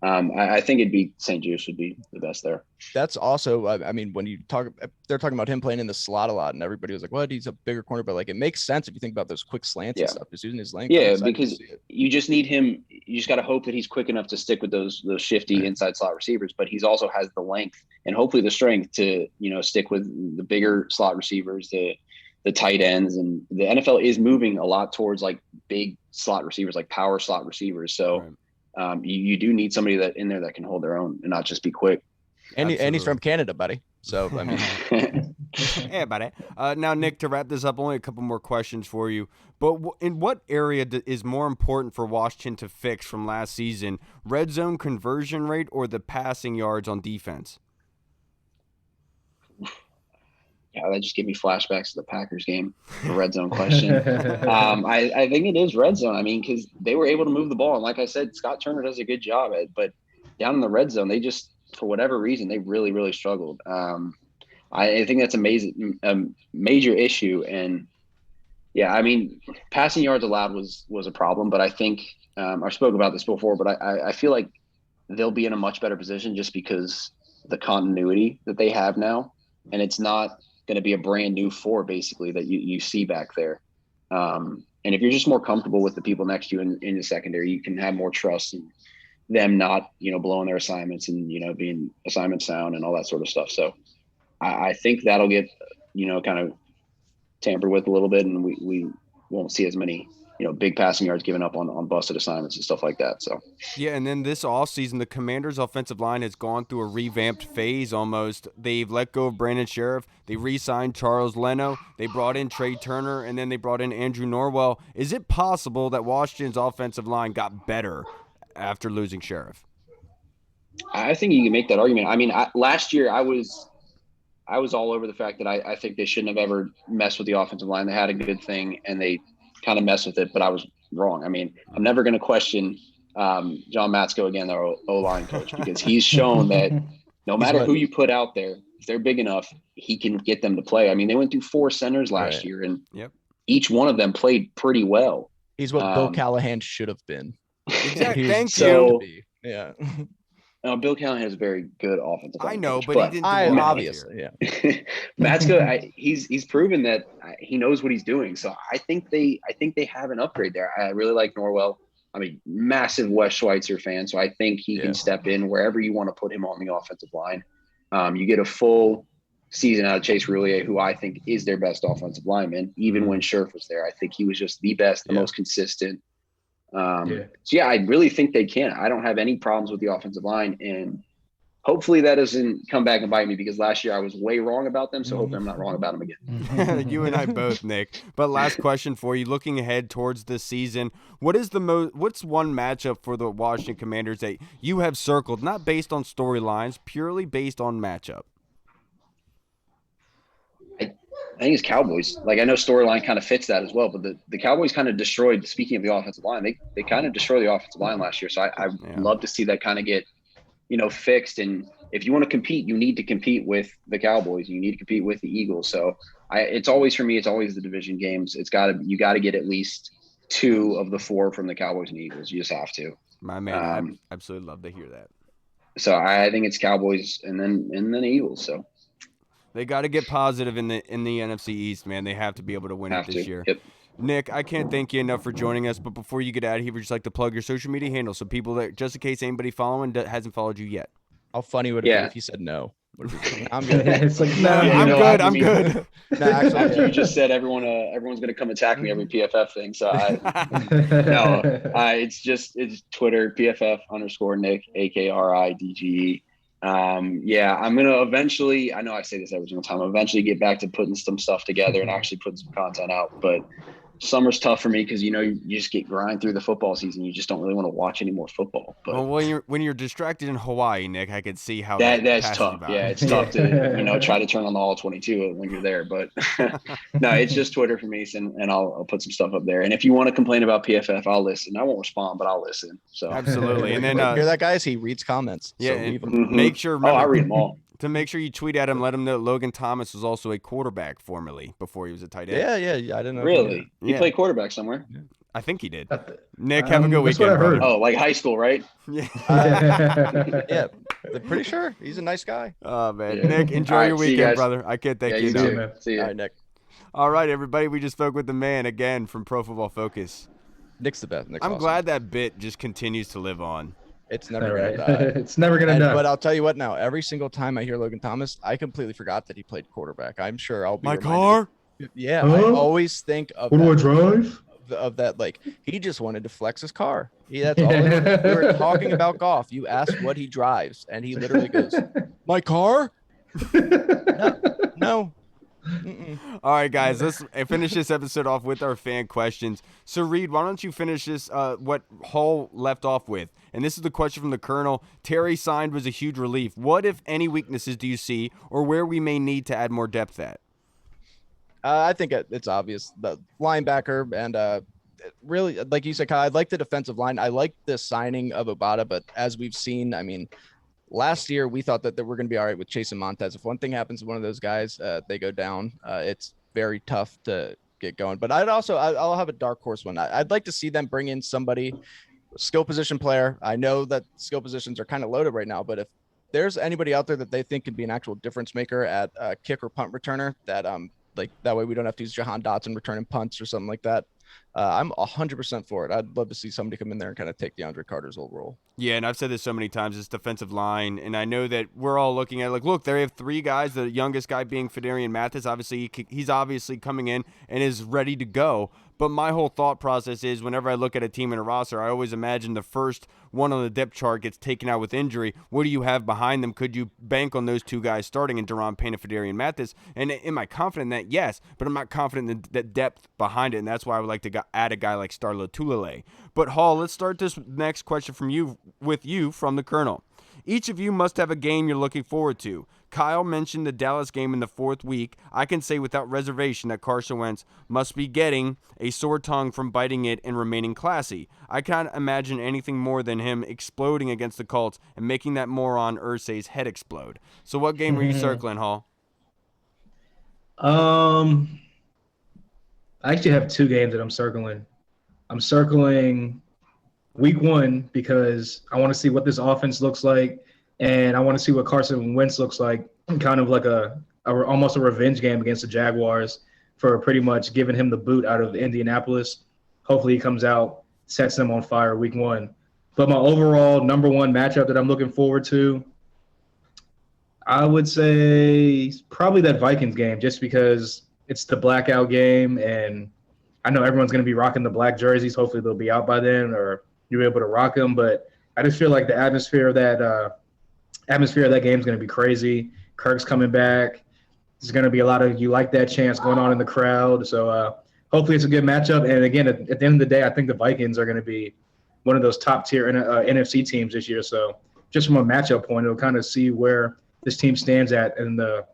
I think it'd be St. Juste would be the best there.
That's also, I mean, when they're talking about him playing in the slot a lot, and everybody was like, "What? He's a bigger corner," but like, it makes sense if you think about those quick slants and stuff. Just using his length.
Yeah, because you just need him. You just got to hope that he's quick enough to stick with those shifty inside slot receivers, but he's also has the length and hopefully the strength to stick with the bigger slot receivers, the tight ends, and the NFL is moving a lot towards like big slot receivers, like power slot receivers. So. Right. You do need somebody that in there that can hold their own and not just be quick.
And he's from Canada, buddy. So, I mean.
Hey, buddy. Now, Nick, to wrap this up, only a couple more questions for you. But in what area is more important for Washington to fix from last season, red zone conversion rate or the passing yards on defense?
Yeah, that just gave me flashbacks to the Packers game, the red zone question. I think it is red zone. I mean, because they were able to move the ball. And like I said, Scott Turner does a good job at it. But down in the red zone, they just, for whatever reason, they really, really struggled. I think that's a major issue. And, yeah, I mean, passing yards allowed was a problem. But I think I spoke about this before, but I feel like they'll be in a much better position just because the continuity that they have now. And it's not going to be a brand new four basically that you see back there. And if you're just more comfortable with the people next to you in the secondary, you can have more trust in them not, blowing their assignments and, being assignment sound and all that sort of stuff. So I think that'll get kind of tampered with a little bit, and we won't see as many, big passing yards given up on busted assignments and stuff like that. So
Yeah, and then this offseason, the Commanders' offensive line has gone through a revamped phase almost. They've let go of Brandon Sheriff. They re-signed Charles Leno. They brought in Trey Turner, and then they brought in Andrew Norwell. Is it possible that Washington's offensive line got better after losing Sheriff?
I think you can make that argument. I mean, last year I was all over the fact that I think they shouldn't have ever messed with the offensive line. They had a good thing, and they kind of messed with it, but I was wrong. I mean, I'm never going to question John Matsko again, their O-line coach, because he's shown that no matter who you put out there, if they're big enough, he can get them to play. I mean, they went through 4 centers last year, and each one of them played pretty well.
He's what Bill Callahan should have been.
Exactly. Thank
you.
Yeah.
No, Bill Callahan has a very good offensive line.
I know,
coach,
but he didn't.
Obviously, yeah.
Matsko, he's proven that he knows what he's doing. So I think they have an upgrade there. I really like Norwell. I'm a massive Wes Schweitzer fan, so I think he can step in wherever you want to put him on the offensive line. You get a full season out of Chase Roulier, who I think is their best offensive lineman. Even when Scherf was there, I think he was just the best, the most consistent. So I really think they can. I don't have any problems with the offensive line, and hopefully that doesn't come back and bite me, because last year I was way wrong about them. So hopefully I'm not wrong about them again.
You and I both, Nick. But last question for you, looking ahead towards this season, what's one matchup for the Washington Commanders that you have circled, not based on storylines, purely based on matchup?
I think it's Cowboys. Like, I know storyline kind of fits that as well, but the Cowboys kind of destroyed, speaking of the offensive line, they kind of destroyed the offensive line last year. So I'd love to see that kind of get, fixed. And if you want to compete, you need to compete with the Cowboys. You need to compete with the Eagles. So it's always the division games. You got to get at least 2 of the 4 from the Cowboys and Eagles. You just have to.
My man, I absolutely love to hear that.
So I think it's Cowboys and then Eagles. So.
They got to get positive in the NFC East, man. They have to be able to win it this year.
Yep.
Nick, I can't thank you enough for joining us. But before you get out of here, we'd just like to plug your social media handle, so people that, just in case anybody following hasn't followed you yet.
How funny would it be if you said no? I'm good.
It's like, no,
I'm good.
No, actually, after you just said everyone's gonna come attack me every PFF thing. So it's Twitter PFF_Nick AKRIDGE. I'm gonna eventually, I know I say this every single time, eventually get back to putting some stuff together and actually putting some content out, but summer's tough for me because you just get grind through the football season. You just don't really want to watch any more football. But
when you're distracted in Hawaii, Nick, I could see how
that's tough. Yeah, it's tough to try to turn on the all 22 when you're there. But no, it's just Twitter for me, and I'll put some stuff up there. And if you want to complain about PFF, I'll listen. I won't respond, but I'll listen. So
absolutely. And then
you're that guy. He reads comments.
Yeah,
so
make sure.
I read them all.
To make sure you tweet at him, let him know Logan Thomas was also a quarterback formerly before he was a tight end.
Yeah, I didn't know.
Really? He played quarterback somewhere?
I think he did. Nick, have a good weekend,
what I heard.
Oh, like high school, right?
Yeah.
Yeah, I'm pretty sure he's a nice guy.
Oh, man. Yeah. Nick, enjoy your weekend, brother. I can't thank you
enough.
Too, man.
See you.
All right, Nick.
All right, everybody. We just spoke with the man again from Pro Football Focus.
Nick's the best.
I'm glad that bit just continues to live on.
It's never going to die.
It's never going to die.
But I'll tell you what now, every single time I hear Logan Thomas, I completely forgot that he played quarterback. I'm sure I'll be
My
reminded.
car?
Yeah, I always think of
what do I drive?
Of that, like, he just wanted to flex his car. That's all. We were talking about golf. You asked what he drives, and he literally goes, "My car." No. Mm-mm.
All right, guys, let's finish this episode off with our fan questions. So, Reed, why don't you finish this, what Hull left off with? And this is the question from the Colonel. Terry signed was a huge relief. What, if any, weaknesses do you see, or where we may need to add more depth at?
I think it's obvious. The linebacker and really, like you said, Kyle, I like the defensive line. I like the signing of Obata, but as we've seen, I mean, last year we thought that we're going to be all right with Chase and Montez. If one thing happens to one of those guys, they go down. It's very tough to get going. But I'll have a dark horse one. I'd like to see them bring in somebody, skill position player. I know that skill positions are kind of loaded right now, but if there's anybody out there that they think could be an actual difference maker at kick or punt returner, that way we don't have to use Jahan Dotson returning punts or something like that. I'm 100% for it. I'd love to see somebody come in there and kind of take DeAndre Carter's old role.
Yeah, and I've said this so many times, it's defensive line, and I know that we're all looking at, like, look, they have three guys, the youngest guy being Fedarian Mathis. Obviously, he's obviously coming in and is ready to go, but my whole thought process is whenever I look at a team in a roster, I always imagine the first one on the depth chart gets taken out with injury. What do you have behind them? Could you bank on those two guys starting in Deron Payne and Fedarian Mathis? And am I confident in that? Yes, but I'm not confident in the depth behind it, and that's why I would like to add a guy like Starla Tulele. But, Hall, let's start this next question with you from the Colonel. Each of you must have a game you're looking forward to. Kyle mentioned the Dallas game in the fourth week. I can say without reservation that Carson Wentz must be getting a sore tongue from biting it and remaining classy. I can't imagine anything more than him exploding against the Colts and making that moron Irsay's head explode. So what game are you circling, Hall?
I actually have two games that I'm circling. I'm circling week 1 because I want to see what this offense looks like, and I want to see what Carson Wentz looks like, kind of like almost a revenge game against the Jaguars for pretty much giving him the boot out of Indianapolis. Hopefully he comes out, sets them on fire week 1. But my overall number one matchup that I'm looking forward to, I would say probably that Vikings game, just because it's the blackout game, and I know everyone's going to be rocking the black jerseys. Hopefully they'll be out by then, or you'll be able to rock them. But I just feel like the atmosphere of that game is going to be crazy. Kirk's coming back. There's going to be a lot of "you like that" chants going on in the crowd. So hopefully it's a good matchup. And again, at the end of the day, I think the Vikings are going to be one of those top tier NFC teams this year. So just from a matchup point, it'll kind of see where this team stands at in the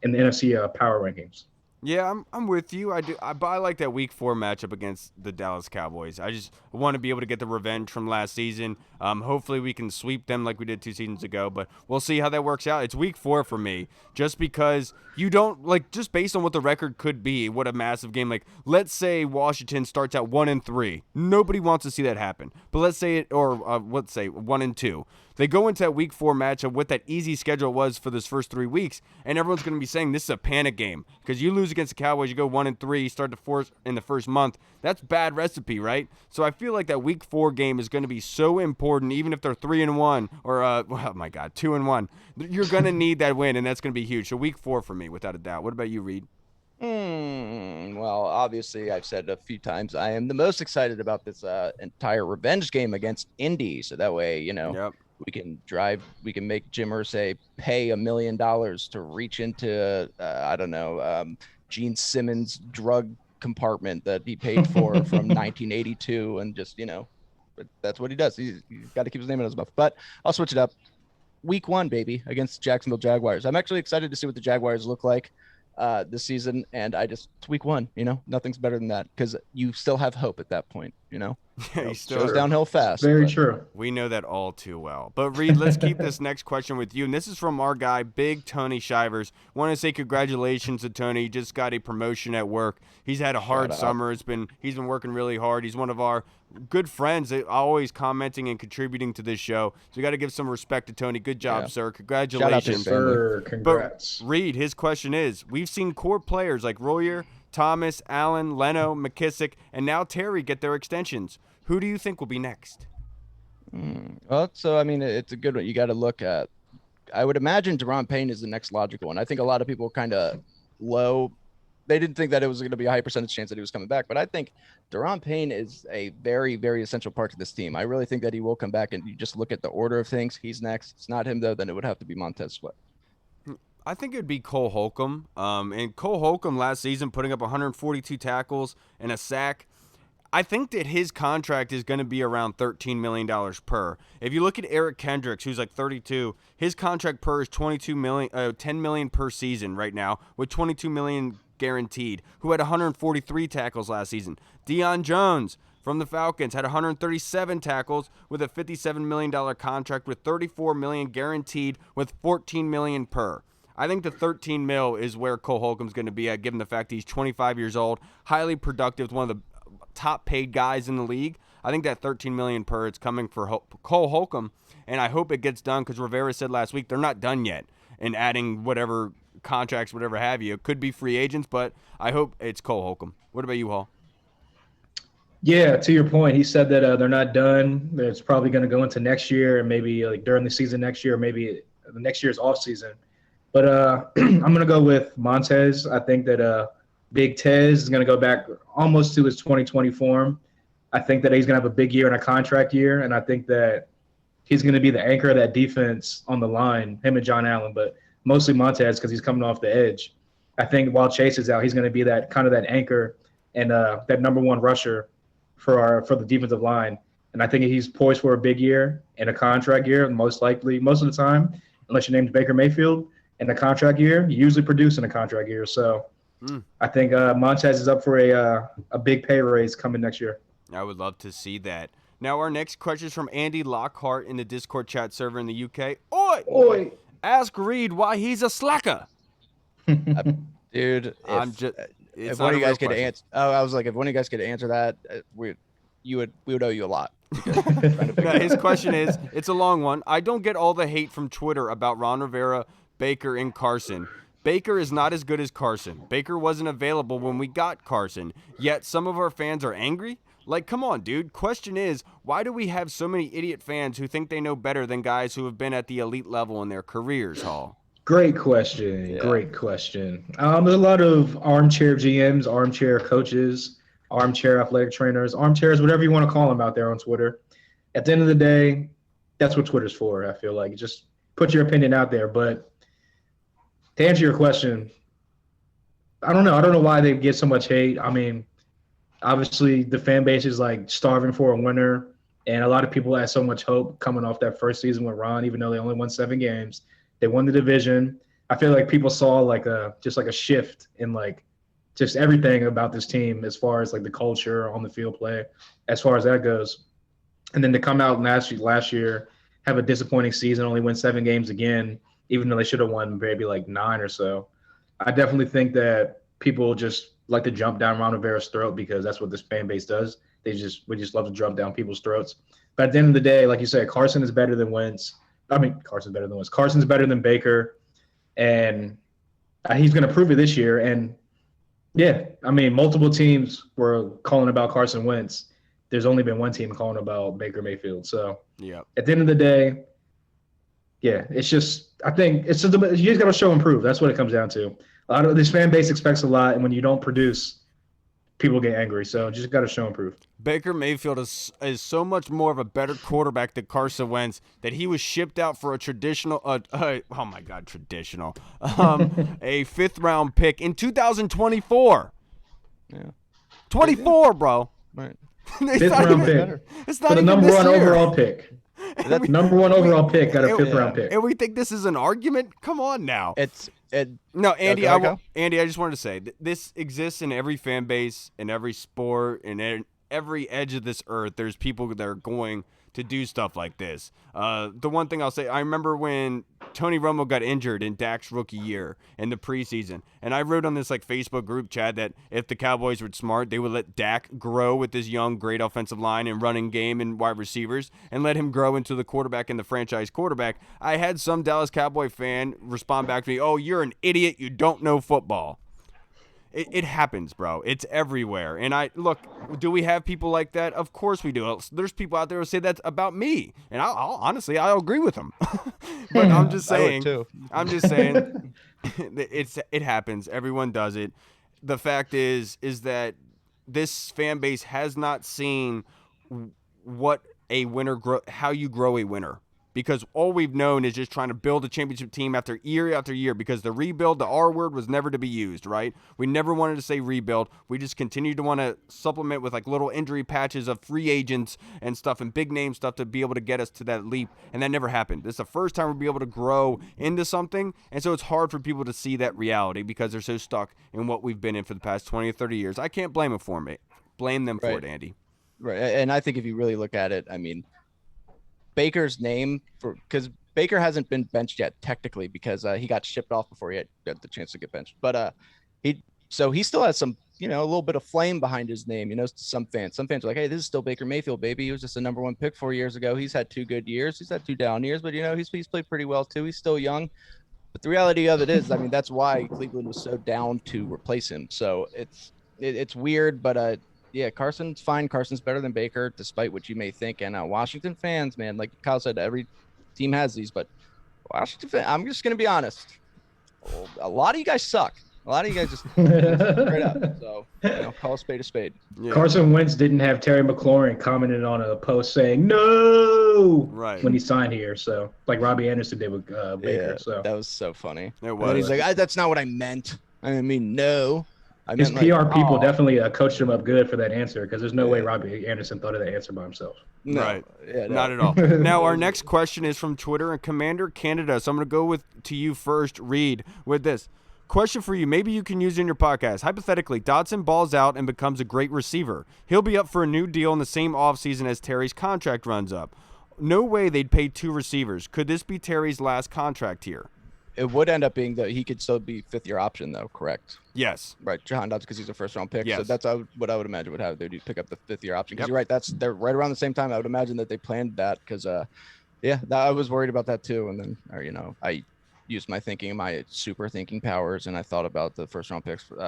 NFC power rankings.
Yeah, I'm with you. But I like that Week 4 matchup against the Dallas Cowboys. I just want to be able to get the revenge from last season. Hopefully we can sweep them like we did 2 seasons ago, but we'll see how that works out. It's Week 4 for me, just because you don't, like, just based on what the record could be, what a massive game. Like, let's say Washington starts at 1-3. Nobody wants to see that happen. But let's say 1-2. They go into that Week 4 matchup with that easy schedule it was for those first 3 weeks, and everyone's going to be saying this is a panic game because you lose against the Cowboys, you go 1-3, you start to force in the first month. That's bad recipe, right? So I feel like that Week 4 game is going to be so important, even if they're 3-1 or 2-1. You're going to need that win, and that's going to be huge. So Week 4 for me, without a doubt. What about you, Reed?
Well, obviously, I've said a few times I am the most excited about this entire revenge game against Indy. So that way,
Yep.
we can make Jim Irsay pay $1 million to reach into, Gene Simmons' drug compartment that he paid for from 1982. And just, but that's what he does. He's got to keep his name in his mouth. But I'll switch it up. Week 1, baby, against Jacksonville Jaguars. I'm actually excited to see what the Jaguars look like this season, and it's Week 1, nothing's better than that, because you still have hope at that point,
He still
goes downhill fast.
Very true.
We know that all too well. But Reed, let's keep this next question with you, and this is from our guy, Big Tony Shivers. Want to say congratulations to Tony. He just got a promotion at work. He's had a hard summer. He's been working really hard. He's one of our good friends, always commenting and contributing to this show. So we got to give some respect to Tony. Good job, sir. Congratulations.
Sir, congrats.
But Reed, his question is, we've seen core players like Royer, Thomas, Allen, Leno, McKissick, and now Terry get their extensions. Who do you think will be next?
Well, so, it's a good one. You got to look at, I would imagine Deron Payne is the next logical one. I think a lot of people kind of low. They didn't think that it was going to be a high percentage chance that he was coming back. But I think Deron Payne is a very, very essential part to this team. I really think that he will come back, and you just look at the order of things. He's next. It's not him, though. Then it would have to be Montez Sweat.
I think it would be Cole Holcomb. And Cole Holcomb last season putting up 142 tackles and a sack. I think that his contract is going to be around $13 million per. If you look at Eric Kendricks, who's like 32, his contract per is $10 million per season right now, with $22 million guaranteed, who had 143 tackles last season. Deion Jones from the Falcons had 137 tackles with a $57 million contract with $34 million guaranteed with $14 million per. I think the 13 mil is where Cole Holcomb's going to be at, given the fact he's 25 years old, highly productive, one of the top paid guys in the league. I think that 13 million per is coming for Cole Holcomb, and I hope it gets done, because Rivera said last week they're not done yet in adding whatever contracts, whatever have you. It could be free agents, but I hope it's Cole Holcomb. What about you, Hall?
Yeah, to your point, he said that they're not done. It's probably going to go into next year and maybe like during the season next year, maybe the next year's off season. But I'm going to go with Montez. I think that Big Tez is going to go back almost to his 2020 form. I think that he's going to have a big year and a contract year, and I think that he's going to be the anchor of that defense on the line, him and John Allen, but mostly Montez because he's coming off the edge. I think while Chase is out, he's going to be that kind of that anchor and that number one rusher for the defensive line. And I think he's poised for a big year and a contract year, most likely, most of the time, unless your name's Baker Mayfield, in a contract year, you usually produce in a contract year. So I think Montez is up for a big pay raise coming next year.
I would love to see that. Now, our next question is from Andy Lockhart in the Discord chat server in the UK. Oi! Ask Reed why he's a slacker.
Dude, if one of you guys could answer, I was like, if one of you guys could answer that, we would owe you a lot.
No, his question is, it's a long one. I don't get all the hate from Twitter about Ron Rivera, Baker, and Carson. Baker is not as good as Carson. Baker wasn't available when we got Carson, yet some of our fans are angry. Like, come on, dude. Question is, why do we have so many idiot fans who think they know better than guys who have been at the elite level in their careers, Hall?
Great question. Yeah. Great question. There's a lot of armchair GMs, armchair coaches, armchair athletic trainers, armchairs, whatever you want to call them out there on Twitter. At the end of the day, that's what Twitter's for, I feel like. Just put your opinion out there. But to answer your question, I don't know. I don't know why they get so much hate. I mean, obviously the fan base is like starving for a winner, and a lot of people had so much hope coming off that first season with Ron, even though they only won 7 games. They won the division. I feel like people saw like a shift in like just everything about this team as far as like the culture on the field play, as far as that goes. And then to come out last year, have a disappointing season, only win 7 games again, even though they should have won maybe like 9 or so. I definitely think that people just like to jump down Ron Rivera's throat because that's what this fan base does. We just love to jump down people's throats. But at the end of the day, like you said, Carson is better than Wentz. Carson's better than Wentz. Carson's better than Baker, and he's going to prove it this year. And yeah, I mean, multiple teams were calling about Carson Wentz. There's only been one team calling about Baker Mayfield. So yeah, at the end of the day, yeah, it's just I think it's just you just got to show and prove. That's what it comes down to. A lot of this fan base expects a lot, and when you don't produce, people get angry. So just got to show and prove.
Baker Mayfield is so much more of a better quarterback than Carson Wentz that he was shipped out for a traditional a 5th round pick in 2024. Yeah. 24, bro.
Right. 5th round pick. It's not even
number
one
year.
Overall pick. That's number one overall pick got a 5th round pick.
And we think this is an argument? Come on now. No, Andy, Andy, I just wanted to say this exists in every fan base, in every sport, in every edge of this earth. There's people that are going to do stuff like this. The one thing I'll say, I remember when Tony Romo got injured in Dak's rookie year in the preseason, and I wrote on this like Facebook group chat that if the Cowboys were smart, they would let Dak grow with this young, great offensive line and running game and wide receivers, and let him grow into the quarterback and the franchise quarterback. I had some Dallas Cowboy fan respond back to me, "Oh, you're an idiot. You don't know football." It happens, bro. It's everywhere. And do we have people like that? Of course we do. There's people out there who say that's about me. And honestly, I'll agree with them. But I'm just saying, it happens. Everyone does it. The fact is that this fan base has not seen what a winner how you grow a winner. Because all we've known is just trying to build a championship team after year, because the rebuild, the R word, was never to be used, right? We never wanted to say rebuild. We just continued to want to supplement with like little injury patches of free agents and stuff and big name stuff to be able to get us to that leap, and that never happened. This is the first time we'll be able to grow into something, and so it's hard for people to see that reality because they're so stuck in what we've been in for the past 20 or 30 years. I can't blame them for it. Blame them for it, Andy.
Right, and I think if you really look at it, I mean, Baker's name, because Baker hasn't been benched yet technically because he got shipped off before he had the chance to get benched. But he still has some, a little bit of flame behind his name. Some fans are like, hey, this is still Baker Mayfield, baby. He was just a number 1 pick 4 years ago. He's had 2 good years. He's had 2 down years, but he's played pretty well too. He's still young. But the reality of it is, I mean, that's why Cleveland was so down to replace him. So it's weird, but Carson's fine. Carson's better than Baker, despite what you may think. And Washington fans, man, like Kyle said, every team has these, but Washington fans, I'm just gonna be honest. A lot of you guys suck. A lot of you guys just straight up. So call a spade a spade.
Yeah.
Carson Wentz didn't have Terry McLaurin commented on a post saying no when he signed here. So like Robbie Anderson did with Baker.
Yeah,
so
that was so funny.
It
And
was.
he's like, that's not what I meant. I didn't mean no. I
his
meant
PR
like,
people
"Aw."
definitely coached him up good for that answer because there's no way Robbie Anderson thought of that answer by himself.
No.
Right.
Yeah, no.
Not at all. Now, our next question is from Twitter and Commander Canada. So I'm going to go to you first, Reed, with this. Question for you. Maybe you can use in your podcast. Hypothetically, Dotson balls out and becomes a great receiver. He'll be up for a new deal in the same offseason as Terry's contract runs up. No way they'd pay 2 receivers. Could this be Terry's last contract here?
It would end up being that he could still be 5th-year option, though, correct?
Yes.
Right, Jahan Dotson, because he's a first-round pick.
Yes.
So that's what I would imagine would have. They'd pick up the 5th-year option. Because you're right, they're right around the same time. I would imagine that they planned that because, I was worried about that too. And then, I used my thinking, my super thinking powers, and I thought about the first-round picks with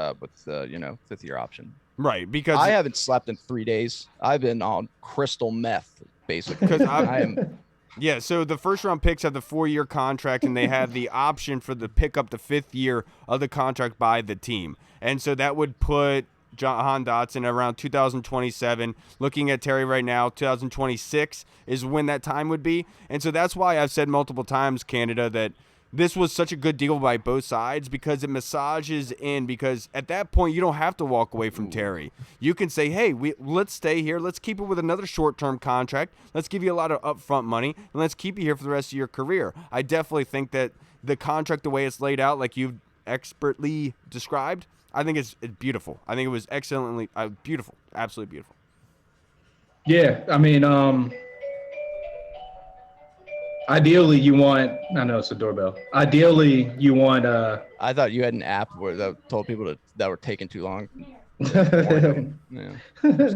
the 5th-year option.
Right, because
I haven't slept in 3 days. I've been on crystal meth, basically.
Because
I am.
Yeah, so the first-round picks have the 4-year contract, and they have the option for the pick up the 5th year of the contract by the team. And so that would put Jahan Dotson around 2027. Looking at Terry right now, 2026 is when that time would be. And so that's why I've said multiple times, Canada, that this was such a good deal by both sides because it massages in, because at that point you don't have to walk away from Terry. You can say, hey, let's stay here. Let's keep it with another short-term contract. Let's give you a lot of upfront money, and let's keep you here for the rest of your career. I definitely think that the contract, the way it's laid out, like you've expertly described, I think it's beautiful. I think it was excellently beautiful, absolutely beautiful.
Yeah, I mean, ideally, you want. I know it's a doorbell. Ideally, you want.
I thought you had an app where that told people that were taking too long. Yeah.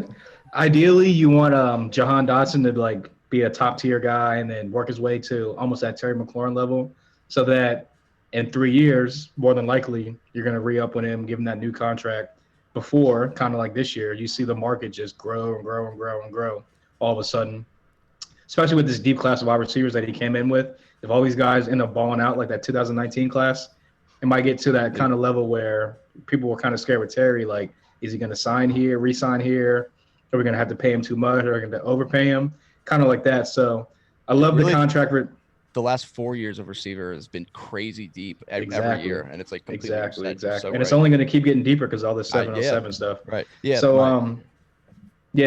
Ideally, you want Jahan Dotson to be a top tier guy and then work his way to almost that Terry McLaurin level, so that in 3 years, more than likely, you're going to re-up with him, give him that new contract. Before, kind of like this year, you see the market just grow and grow and grow and grow all of a sudden. Especially with this deep class of wide receivers that he came in with. If all these guys end up balling out like that 2019 class, it might get to that kind of level where people were kind of scared with Terry. Like, is he going to sign here, re-sign here? Are we going to have to pay him too much? Are we going to overpay him? Kind of like that. So I love the contract.
The last 4 years of receiver has been crazy deep every year. And it's like completely
exactly.
So
and it's only going to keep getting deeper because all this 7-on-7 stuff.
Right. Yeah.
So,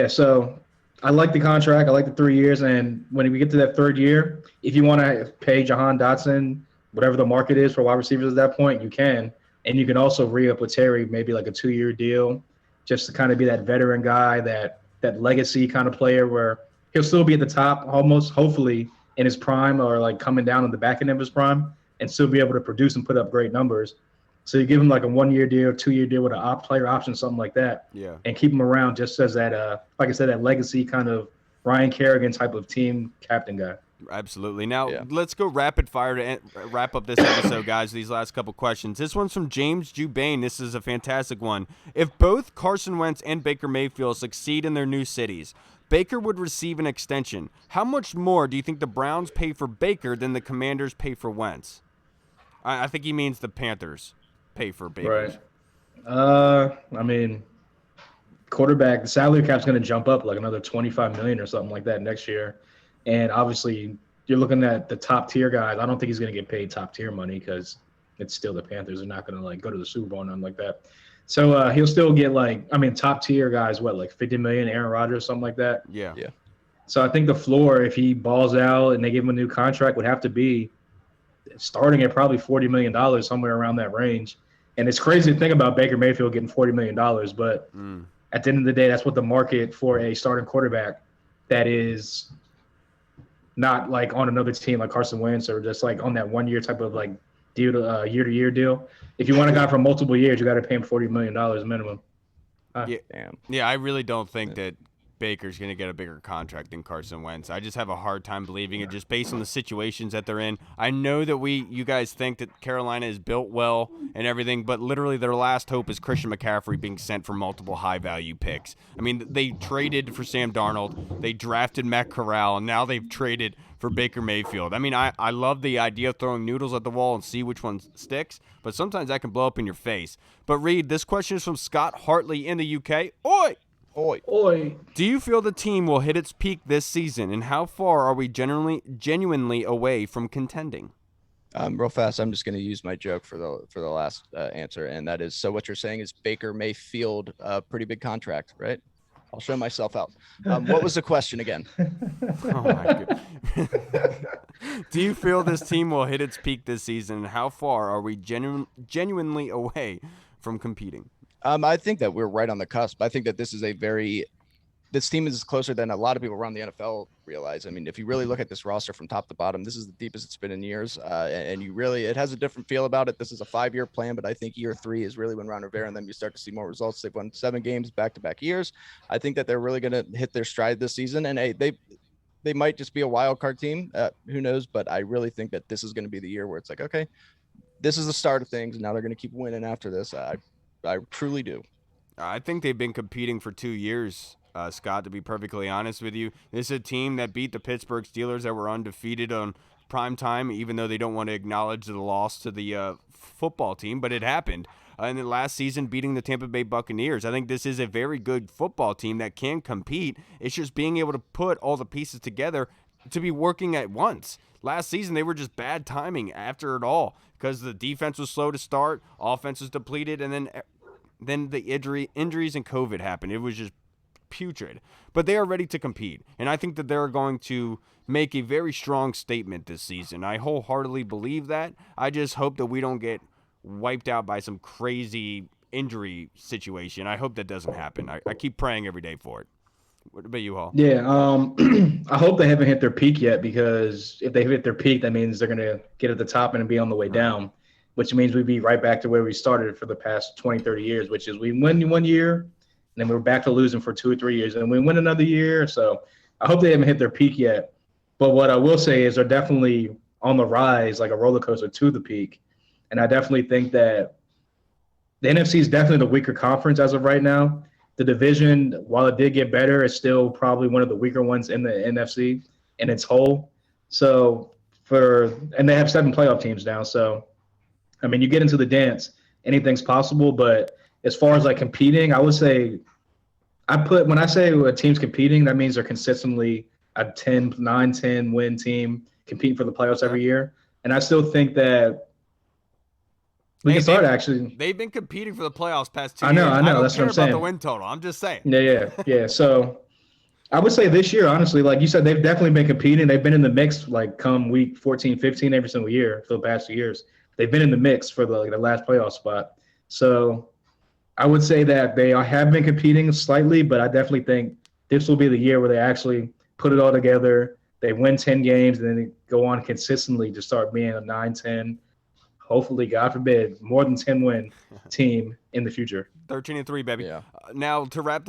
so I like the contract. I like the 3 years. And when we get to that 3rd year, if you want to pay Jahan Dotson, whatever the market is for wide receivers at that point, you can. And you can also re-up with Terry, maybe like a 2-year deal, just to kind of be that veteran guy, that legacy kind of player where he'll still be at the top almost, hopefully, in his prime or like coming down on the back end of his prime and still be able to produce and put up great numbers. So you give him like a 1-year deal, 2-year deal with a player option, something like that.
Yeah. And
keep him around just as that, like I said, that legacy kind of Ryan Kerrigan type of team captain guy.
Absolutely. Now, let's go rapid fire to wrap up this episode, guys, these last couple questions. This one's from James Jubain. This is a fantastic one. If both Carson Wentz and Baker Mayfield succeed in their new cities, Baker would receive an extension. How much more do you think the Browns pay for Baker than the Commanders pay for Wentz? I think he means the Panthers pay for Baker.
Right. I mean, quarterback, the salary cap's going to jump up like another $25 million or something like that next year. And obviously, you're looking at the top tier guys. I don't think he's going to get paid top tier money because it's still the Panthers. They're not going to go to the Super Bowl and nothing like that. So he'll still get top tier guys, like $50 million, Aaron Rodgers, something like that.
Yeah.
So I think the floor, if he balls out and they give him a new contract, would have to be starting at probably $40 million, somewhere around that range. And it's crazy to think about Baker Mayfield getting $40 million, but at the end of the day, that's what the market for a starting quarterback that is not like on another team like Carson Wentz or just like on that 1 year type of deal to year-to-year deal. If you want a guy for multiple years, you got to pay him $40 million minimum.
Damn. Yeah, I really don't think that Baker's going to get a bigger contract than Carson Wentz. I just have a hard time believing it just based on the situations that they're in. I know that you guys think that Carolina is built well and everything, but literally their last hope is Christian McCaffrey being sent for multiple high-value picks. I mean, they traded for Sam Darnold. They drafted Matt Corral, and now they've traded for Baker Mayfield. I mean, I love the idea of throwing noodles at the wall and see which one sticks, but sometimes that can blow up in your face. But Reed, this question is from Scott Hartley in the UK. Oi!
Oi.
Oi.
Do you feel the team will hit its peak this season, and how far are we genuinely away from contending?
Real fast, I'm just going to use my joke for the last answer, and that is, so what you're saying is Baker Mayfield, a pretty big contract, right? I'll show myself out. What was the question again?
Oh my God. Do you feel this team will hit its peak this season, and how far are we genuinely away from competing?
I think that we're right on the cusp. I think that this team is closer than a lot of people around the NFL realize. I mean, if you really look at this roster from top to bottom, this is the deepest it's been in years. And it has a different feel about it. This is a 5-year plan, but I think year 3 is really when Ron Rivera and then you start to see more results. They've won 7 games back-to-back years. I think that they're really going to hit their stride this season. And they might just be a wild card team. Who knows? But I really think that this is going to be the year where it's like, okay, this is the start of things. And now they're going to keep winning after this. I truly do.
I think they've been competing for 2 years, Scott, to be perfectly honest with you. This is a team that beat the Pittsburgh Steelers that were undefeated on prime time, even though they don't want to acknowledge the loss to the football team, but it happened. And then last season, beating the Tampa Bay Buccaneers. I think this is a very good football team that can compete. It's just being able to put all the pieces together to be working at once. Last season, they were just bad timing after it all because the defense was slow to start, offense was depleted, and then the injuries and COVID happened. It was just putrid. But they are ready to compete, and I think that they're going to make a very strong statement this season. I wholeheartedly believe that. I just hope that we don't get wiped out by some crazy injury situation. I hope that doesn't happen. I keep praying every day for it. What about you, Hall?
Yeah, I hope they haven't hit their peak yet, because if they hit their peak, that means they're going to get at the top and be on the way down, which means we'd be right back to where we started for the past 20, 30 years, which is we win 1 year, and then we're back to losing for 2 or 3 years, and we win another year. So I hope they haven't hit their peak yet. But what I will say is they're definitely on the rise, like a roller coaster to the peak. And I definitely think that the NFC is definitely the weaker conference as of right now. The division, while it did get better, is still probably one of the weaker ones in the NFC in its whole. So and they have 7 playoff teams now. So, I mean, you get into the dance, anything's possible. But as far as like competing, I would say when I say a team's competing, that means they're consistently a 9-10 win team competing for the playoffs every year. And I still think that we can start actually.
They've been competing for the playoffs past 2
I
years.
know.
I don't
That's
care
what I'm saying.
about the win total. I'm just saying.
Yeah. So I would say this year, honestly, like you said, they've definitely been competing. They've been in the mix, like come week 14, 15, every single year for the past 2 years. They've been in the mix for the last playoff spot. So I would say that they have been competing slightly, but I definitely think this will be the year where they actually put it all together. They win 10 games, and then they go on consistently to start being a 9-10, hopefully, God forbid, more than 10-win team in the future.
13-3, baby.
Yeah.
Now, to wrap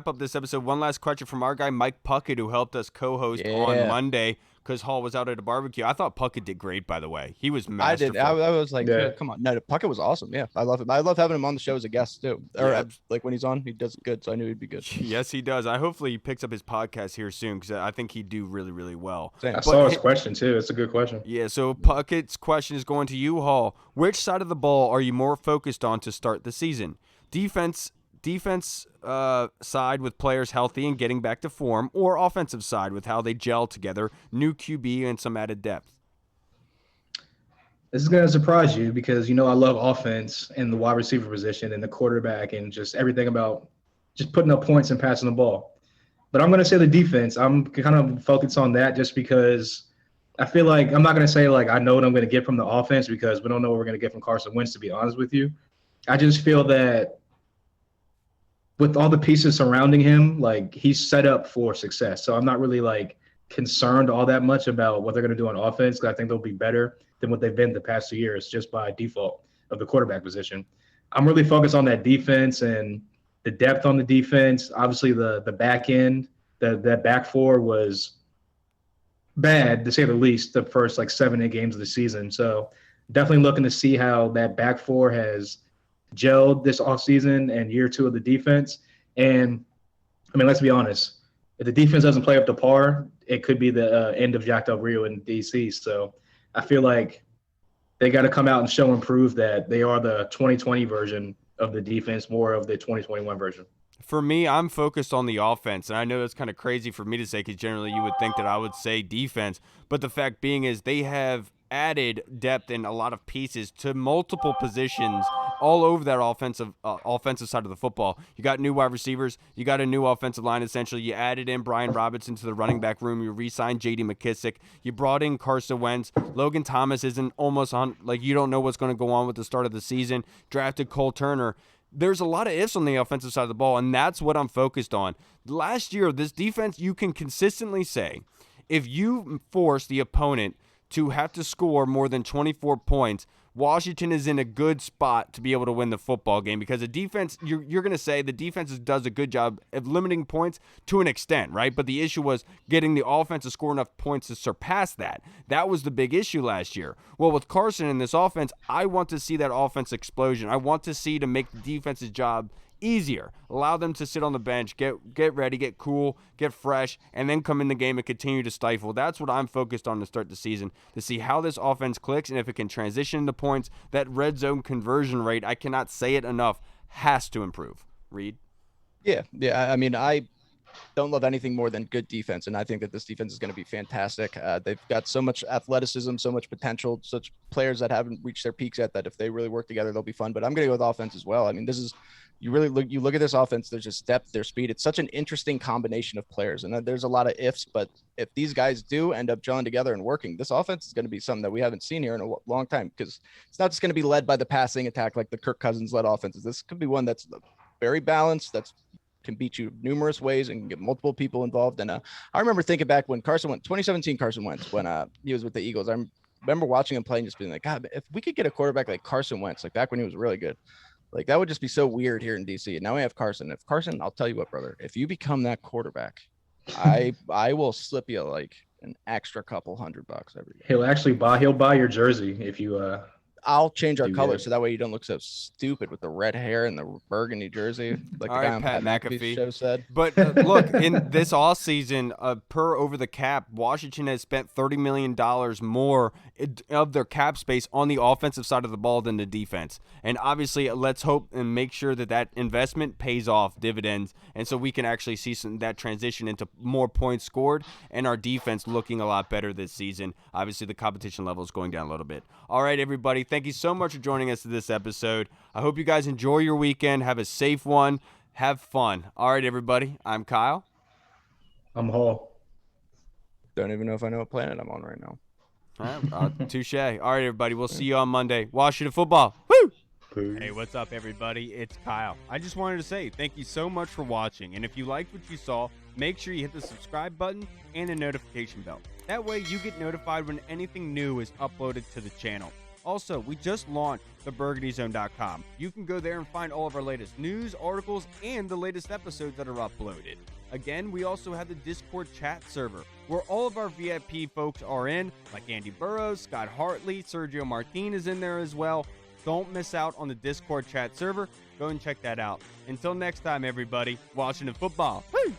up this episode, one last question from our guy, Mike Puckett, who helped us co-host on Monday because Hall was out at a barbecue. I thought Puckett did great, by the way. He was masterful.
I did. I was like, come on. No, Puckett was awesome. Yeah, I love him. I love having him on the show as a guest, too. Or like when he's on, he does it good, so I knew he'd be good.
Yes, he does. Hopefully he picks up his podcast here soon because I think he'd do really, really well.
I saw his question, too. It's a good question.
Yeah, so Puckett's question is going to you, Hall. Which side of the ball are you more focused on to start the season? Defense side with players healthy and getting back to form, or offensive side with how they gel together, new QB and some added depth?
This is going to surprise you because, I love offense and the wide receiver position and the quarterback and just everything about just putting up points and passing the ball. But I'm going to say the defense. I'm kind of focused on that just because I feel like I'm not going to say like I know what I'm going to get from the offense because we don't know what we're going to get from Carson Wentz, to be honest with you. I just feel that with all the pieces surrounding him, like he's set up for success. So I'm not really like concerned all that much about what they're going to do on offense because I think they'll be better than what they've been the past 2 years just by default of the quarterback position. I'm really focused on that defense and the depth on the defense, obviously the back end That back four was bad, to say the least, the first like 7-8 games of the season. So definitely looking to see how that back four has gelled this offseason and year two of the defense. And, I mean, let's be honest. If the defense doesn't play up to par, it could be the end of Jack Del Rio in D.C. So I feel like they got to come out and show and prove that they are the 2020 version of the defense, more of the 2021 version.
For me, I'm focused on the offense, and I know that's kind of crazy for me to say because generally you would think that I would say defense, but the fact being is they have added depth in a lot of pieces to multiple positions all over that offensive side of the football. You got new wide receivers, you got a new offensive line essentially. You added in Brian Robinson to the running back room. You re-signed J.D. McKissick. You brought in Carson Wentz. Logan Thomas isn't almost on, like you don't know what's going to go on with the start of the season. Drafted Cole Turner. There's a lot of ifs on the offensive side of the ball, and that's what I'm focused on. Last year, this defense, you can consistently say, if you force the opponent to have to score more than 24 points, Washington is in a good spot to be able to win the football game because the defense, you're going to say the defense does a good job of limiting points to an extent, right? But the issue was getting the offense to score enough points to surpass that. That was the big issue last year. Well, with Carson in this offense, I want to see that offense explosion. I want to see to make the defense's job easier. Allow them to sit on the bench, get ready, get cool, get fresh, and then come in the game and continue to stifle. That's what I'm focused on to start the season, to see how this offense clicks and if it can transition into points. That red zone conversion rate, I cannot say it enough, has to improve. Reed?
Yeah. I mean, I don't love anything more than good defense, and I think that this defense is going to be fantastic. They've got so much athleticism, so much potential, such players that haven't reached their peaks yet that if they really work together, they'll be fun. But I'm going to go with offense as well. I mean, this is you look at this offense, there's just depth, there's speed. It's such an interesting combination of players, and there's a lot of ifs, but if these guys do end up gelling together and working, this offense is going to be something that we haven't seen here in a long time, because it's not just going to be led by the passing attack like the Kirk Cousins led offenses. This could be one that's very balanced, that's can beat you numerous ways and get multiple people involved. And I remember thinking back when 2017 Carson Wentz, when he was with the Eagles, I remember watching him play and just being like, God, if we could get a quarterback like Carson Wentz, like back when he was really good, like that would just be so weird here in DC. And now we have Carson. If Carson, I'll tell you what, brother, if you become that quarterback, I will slip you like an extra couple $100 every year.
He'll buy your jersey if you
I'll change our colors so that way you don't look so stupid with the red hair and the burgundy jersey, like
all
the guy
right,
on
Pat
McAfee show said.
But look, in this offseason, per over the cap, Washington has spent $30 million more of their cap space on the offensive side of the ball than the defense. And obviously, let's hope and make sure that that investment pays off dividends, and so we can actually see that transition into more points scored and our defense looking a lot better this season. Obviously, the competition level is going down a little bit. All right, everybody. Thank you so much for joining us to this episode. I hope you guys enjoy your weekend. Have a safe one. Have fun. All right, everybody. I'm Kyle.
I'm Hall.
Don't even know if I know what planet I'm on right now.
All right, touche. All right, everybody. We'll see you on Monday. Washington football. Woo! Hey, what's up, everybody? It's Kyle. I just wanted to say thank you so much for watching. And if you liked what you saw, make sure you hit the subscribe button and the notification bell. That way you get notified when anything new is uploaded to the channel. Also, we just launched theburgundyzone.com. You can go there and find all of our latest news, articles, and the latest episodes that are uploaded. Again, we also have the Discord chat server, where all of our VIP folks are in, like Andy Burrows, Scott Hartley, Sergio Martin is in there as well. Don't miss out on the Discord chat server. Go and check that out. Until next time, everybody, Washington football. Woo!